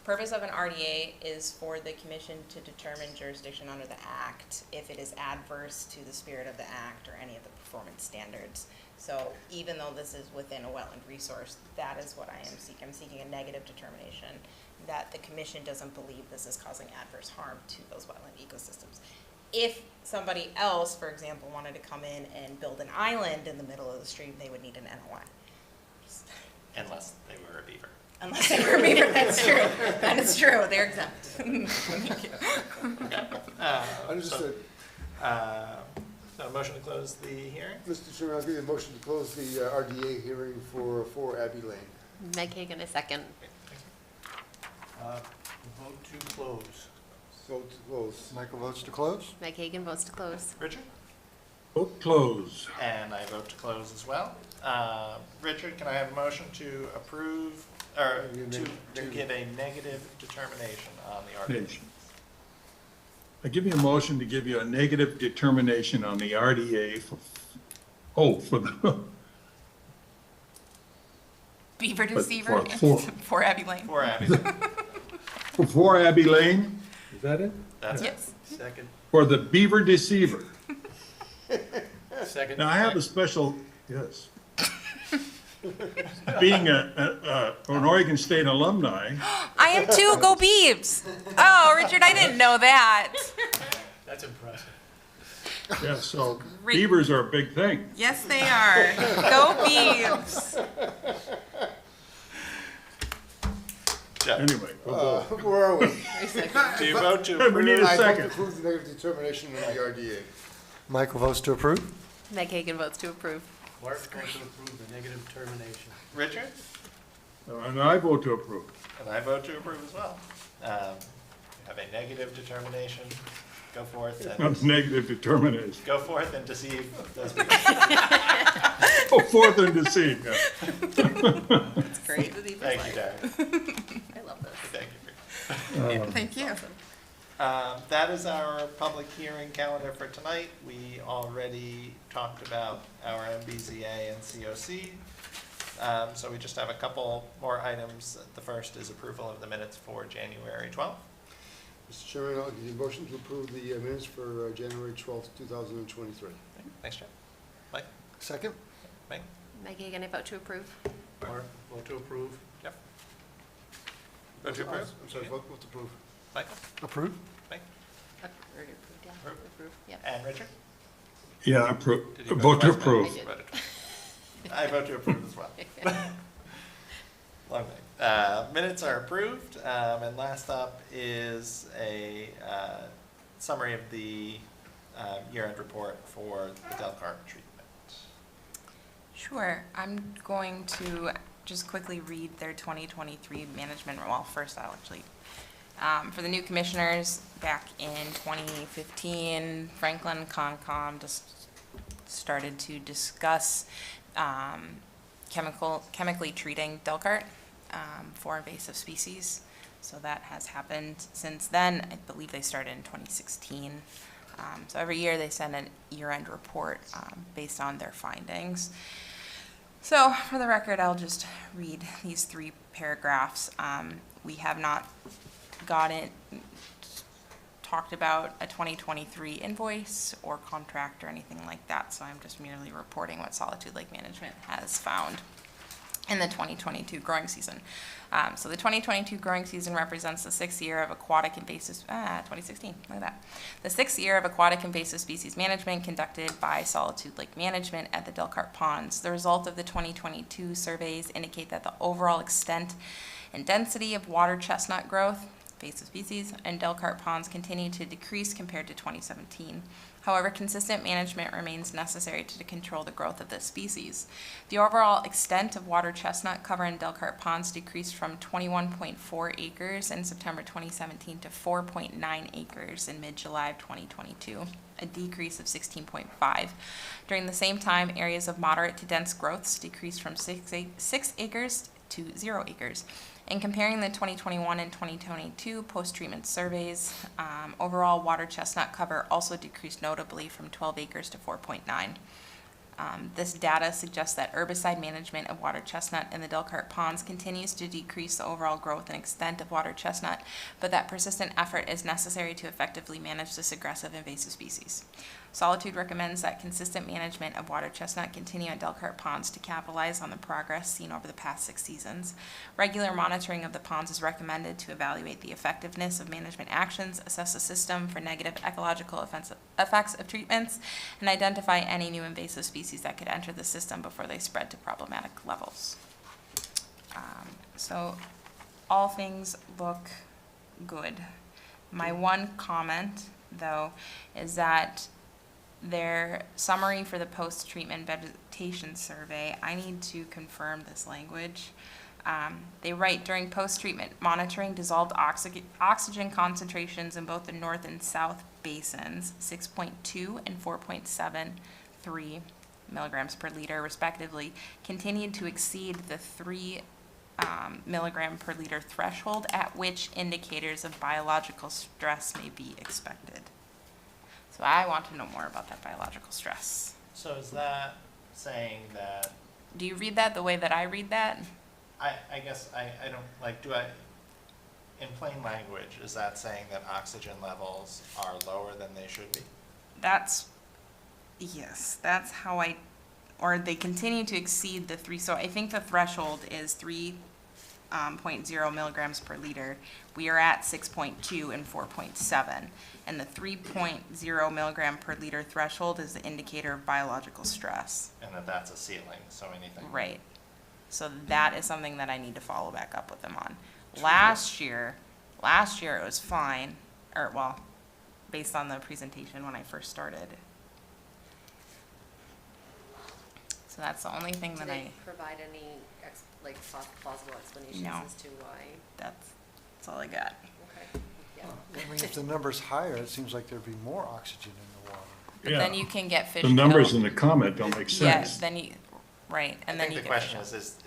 Purpose of an RDA is for the commission to determine jurisdiction under the act if it is adverse to the spirit of the act or any of the performance standards. So even though this is within a wetland resource, that is what I am seeking. I'm seeking a negative determination that the commission doesn't believe this is causing adverse harm to those wetland ecosystems. If somebody else, for example, wanted to come in and build an island in the middle of the stream, they would need an NOI.
Unless they were a beaver.
Unless they were a beaver, that's true. That is true, they're exempt.
Understood.
So a motion to close the hearing?
Mr. Chairman, I'll give you a motion to close the RDA hearing for Abbey Lane.
Meg Hagan, a second.
Vote to close.
Vote to close. Michael votes to close?
Meg Hagan votes to close.
Richard?
Vote close.
And I vote to close as well. Richard, can I have a motion to approve, or to give a negative determination on the RDA?
Nation. I give you a motion to give you a negative determination on the RDA for the,
Beaver
But
deceiver for Abbey Lane.
For Abbey.
for Abbey Lane, is that it?
That's it.
Yes.
Second.
For the Beaver Deceiver.
Second.
Now, I have a special, yes. Being an Oregon State alumni,
I am too, go Beavs! Oh, Richard, I didn't know that.
That's impressive.
yeah, so beavers are a big thing.
Yes, they are. Go Beavs!
Jeff,
Anyway, we'll go.
Where are we?
do you vote to
We
approve?
need a
I vote to
second.
approve the negative determination of the RDA.
Michael votes to approve?
Meg Hagan votes to approve.
Mark votes to approve the negative determination.
Richard?
And I vote to approve.
And I vote to approve as well. have a negative determination, go forth
Not
and,
negative determination.
go forth and deceive those people.
Go forth and deceive, yeah.
That's great.
Thank you, Derek.
I love this.
Thank you.
Thank you.
That is our public hearing calendar for tonight. We already talked about our MBZA and COC. So we just have a couple more items. The first is approval of the minutes for January 12th.
Mr. Chairman, I'll give you a motion to approve the minutes for January 12th, 2023.
Thanks, Jeff. Mike?
Second?
Mike?
Maggie, again, I vote to approve.
Or vote to approve? Jeff? Vote to approve?
I'm sorry, vote to approve.
Michael?
Approve?
Mike?
Already approved, yeah.
Approve.
Approve, yep.
And Richard?
Yeah,
Did you
vote to
twice?
approve.
I did.
Voted twice. I vote to approve as well. Long night. Minutes are approved, and last up is a summary of the year-end report for the Delcart treatment.
Sure. I'm going to just quickly read their 2023 management, well, first I'll actually, for the new commissioners, back in 2015, Franklin Concom just started to discuss chemically treating Delcart for invasive species. So that has happened since then. I believe they started in 2016. So every year they send a year-end report based on their findings. So for the record, I'll just read these 3 paragraphs. We have not talked about a 2023 invoice or contract or anything like that, so I'm just merely reporting what Solitude Lake Management has found in the 2022 growing season. So the 2022 growing season represents the 6th year of aquatic invasive, 2016, look at that. The 6th year of aquatic invasive species management conducted by Solitude Lake Management at the Delcart Ponds. The result of the 2022 surveys indicate that the overall extent and density of water chestnut growth, invasive species, and Delcart Ponds continue to decrease compared to 2017. However, consistent management remains necessary to control the growth of this species. The overall extent of water chestnut cover in Delcart Ponds decreased from 21.4 acres in September 2017 to 4.9 acres in mid-July of 2022, a decrease of 16.5. During the same time, areas of moderate to dense growths decreased from 6 acres to 0 acres. In comparing the 2021 and 2022 post-treatment surveys, overall water chestnut cover also decreased notably from 12 acres to 4.9. This data suggests that herbicide management of water chestnut in the Delcart Ponds continues to decrease the overall growth and extent of water chestnut, but that persistent effort is necessary to effectively manage this aggressive invasive species. Solitude recommends that consistent management of water chestnut continue at Delcart Ponds to capitalize on the progress seen over the past 6 seasons. Regular monitoring of the ponds is recommended to evaluate the effectiveness of management actions, assess the system for negative ecological effects of treatments, and identify any new invasive species that could enter the system before they spread to problematic levels. So all things look good. My one comment, though, is that their summary for the post-treatment vegetation survey, I need to confirm this language. They write, during post-treatment monitoring dissolved oxygen concentrations in both the north and south basins, 6.2 and 4.73 milligrams per liter respectively, continued to exceed the 3 milligram per liter threshold at which indicators of biological stress may be expected. So I want to know more about that biological stress.
So is that saying that,
Do you read that the way that I read that?
I guess I don't, like, in plain language, is that saying that oxygen levels are lower than they should be?
Yes, that's how or they continue to exceed the 3, so I think the threshold is 3.0 milligrams per liter. We are at 6.2 and 4.7, and the 3.0 milligram per liter threshold is the indicator of biological stress.
And that's a ceiling, so anything.
Right. So that is something that I need to follow back up with them on. Last year it was fine, or well, based on the presentation when I first started. So that's the only thing that
Do they provide any plausible explanations
No.
as to why?
That's all I got.
Okay. Yeah,
I mean, if the number's higher, it seems like there'd be more oxygen in the water.
But then you can get fish
The numbers
kill.
in the comment don't make
Yeah,
sense.
then you, right, and then you
I think the
get
question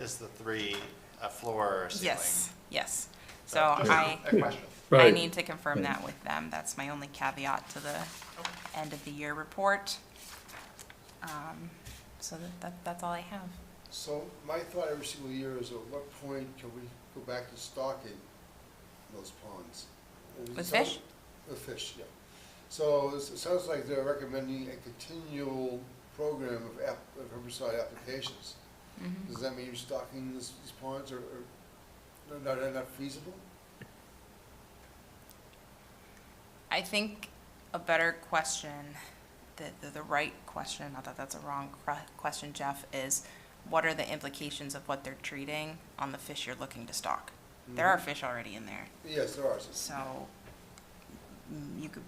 is the 3 a floor or ceiling?
Yes, yes. So
Just
I,
a question.
I
Right.
need to confirm that with them. That's my only caveat to the end of the year report. So that's all I have.
So my thought every single year is, at what point can we go back to stocking those ponds? And it
With
sounds-
fish?
With fish, yeah. So it sounds like they're recommending a continual program of herbicide applications.
Mhm.
Does that mean you're stocking these ponds, or not feasible?
I think a better question, the right question, not that that's a wrong question, Jeff, is what are the implications of what they're treating on the fish you're looking to stock? There are fish already in there.
Yes, there are.
So you could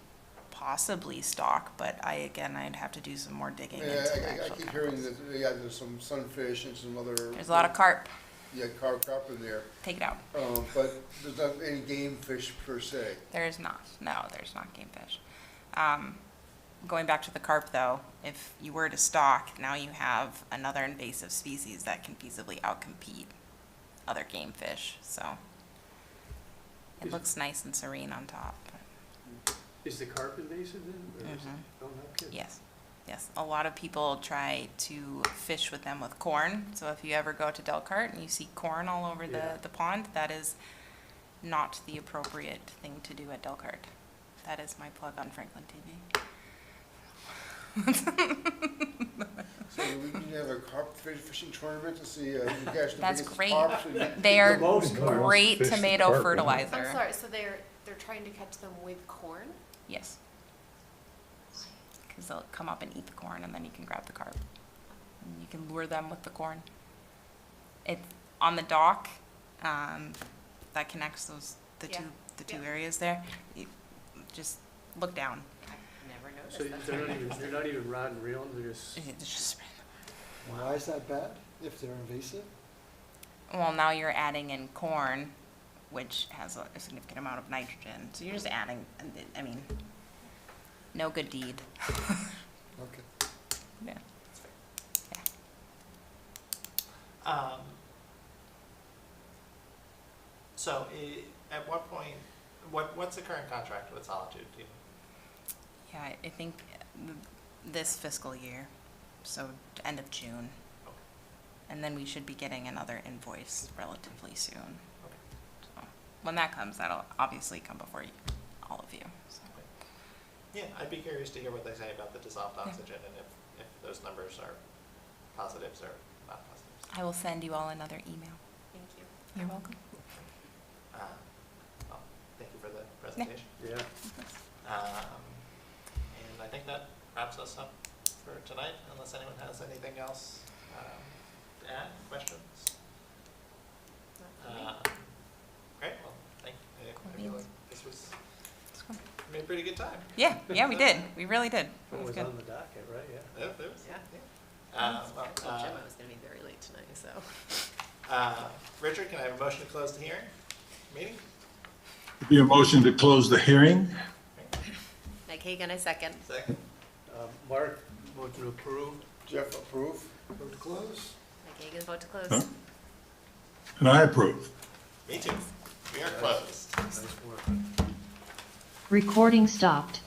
possibly stock, but I'd have to do some more digging into the
I
actual
keep hearing
chemicals.
that, yeah, there's some sunfish and some other.
There's a lot of carp.
Yeah, carp in there.
Take it out.
But there's not any game fish per se.
There is not. No, there's not game fish. Going back to the carp, though, if you were to stock, now you have another invasive species that can feasibly outcompete other game fish. So it looks nice and serene on top.
Is the carp invasive then? Or is it-
Mhm.
Oh, no kidding.
Yes, yes. A lot of people try to fish with them with corn. So if you ever go to Delcart and you see corn all over
Yeah.
the pond, that is not the appropriate thing to do at Delcart. That is my plug on Franklin TV.
So we can have a carp fishing tournament to see who catch the
That's
biggest
great.
carps and
They are
The most carp.
great
Fish the
tomato
carp, yeah.
fertilizer.
I'm sorry, so they're trying to catch them with corn?
Yes. Because they'll come up and eat the corn, and then you can grab the carp. And you can lure them with the corn. It's on the dock that connects the
Yeah.
two
Yeah.
areas there. You just look down.
Never noticed
So
that.
they're not even rod and reel, they're just.
It's just
Why is that bad, if they're invasive?
well, now you're adding in corn, which has a significant amount of nitrogen. So you're just adding. I mean, no good deed.
Okay.
Yeah.
So at what point, what's the current contract with Solitude? Do you know?
Yeah, I think this fiscal year, so end of June.
Okay.
And then we should be getting another invoice relatively soon.
Okay.
So when that comes, that'll obviously come before you, all of you. So.
Yeah, I'd be curious to hear what they say about the dissolved oxygen and if those numbers are positives or not positives.
I will send you all another email.
Thank you.
You're welcome.
Well, thank you for the presentation.
Yeah.
And I think that wraps us up for tonight, unless anyone has anything else to add, questions? Great, well, thank you. I feel like this was, we made a pretty good time.
Yeah, we did. We really did. It
It
was
was
good.
on the docket, right, yeah.
Yeah, there was,
Yeah.
yeah.
I told Jim I was gonna be very late tonight, so.
Richard, can I have a motion to close the hearing, meeting?
Be a motion to close the hearing?
Mike Hagan, I second.
Second.
Mark, vote to approve.
Jeff, approve. Vote to close.
Mike Hagan, vote to close.
Huh? And I approve.
Me too. We are closed.
Nice work.
Recording stopped.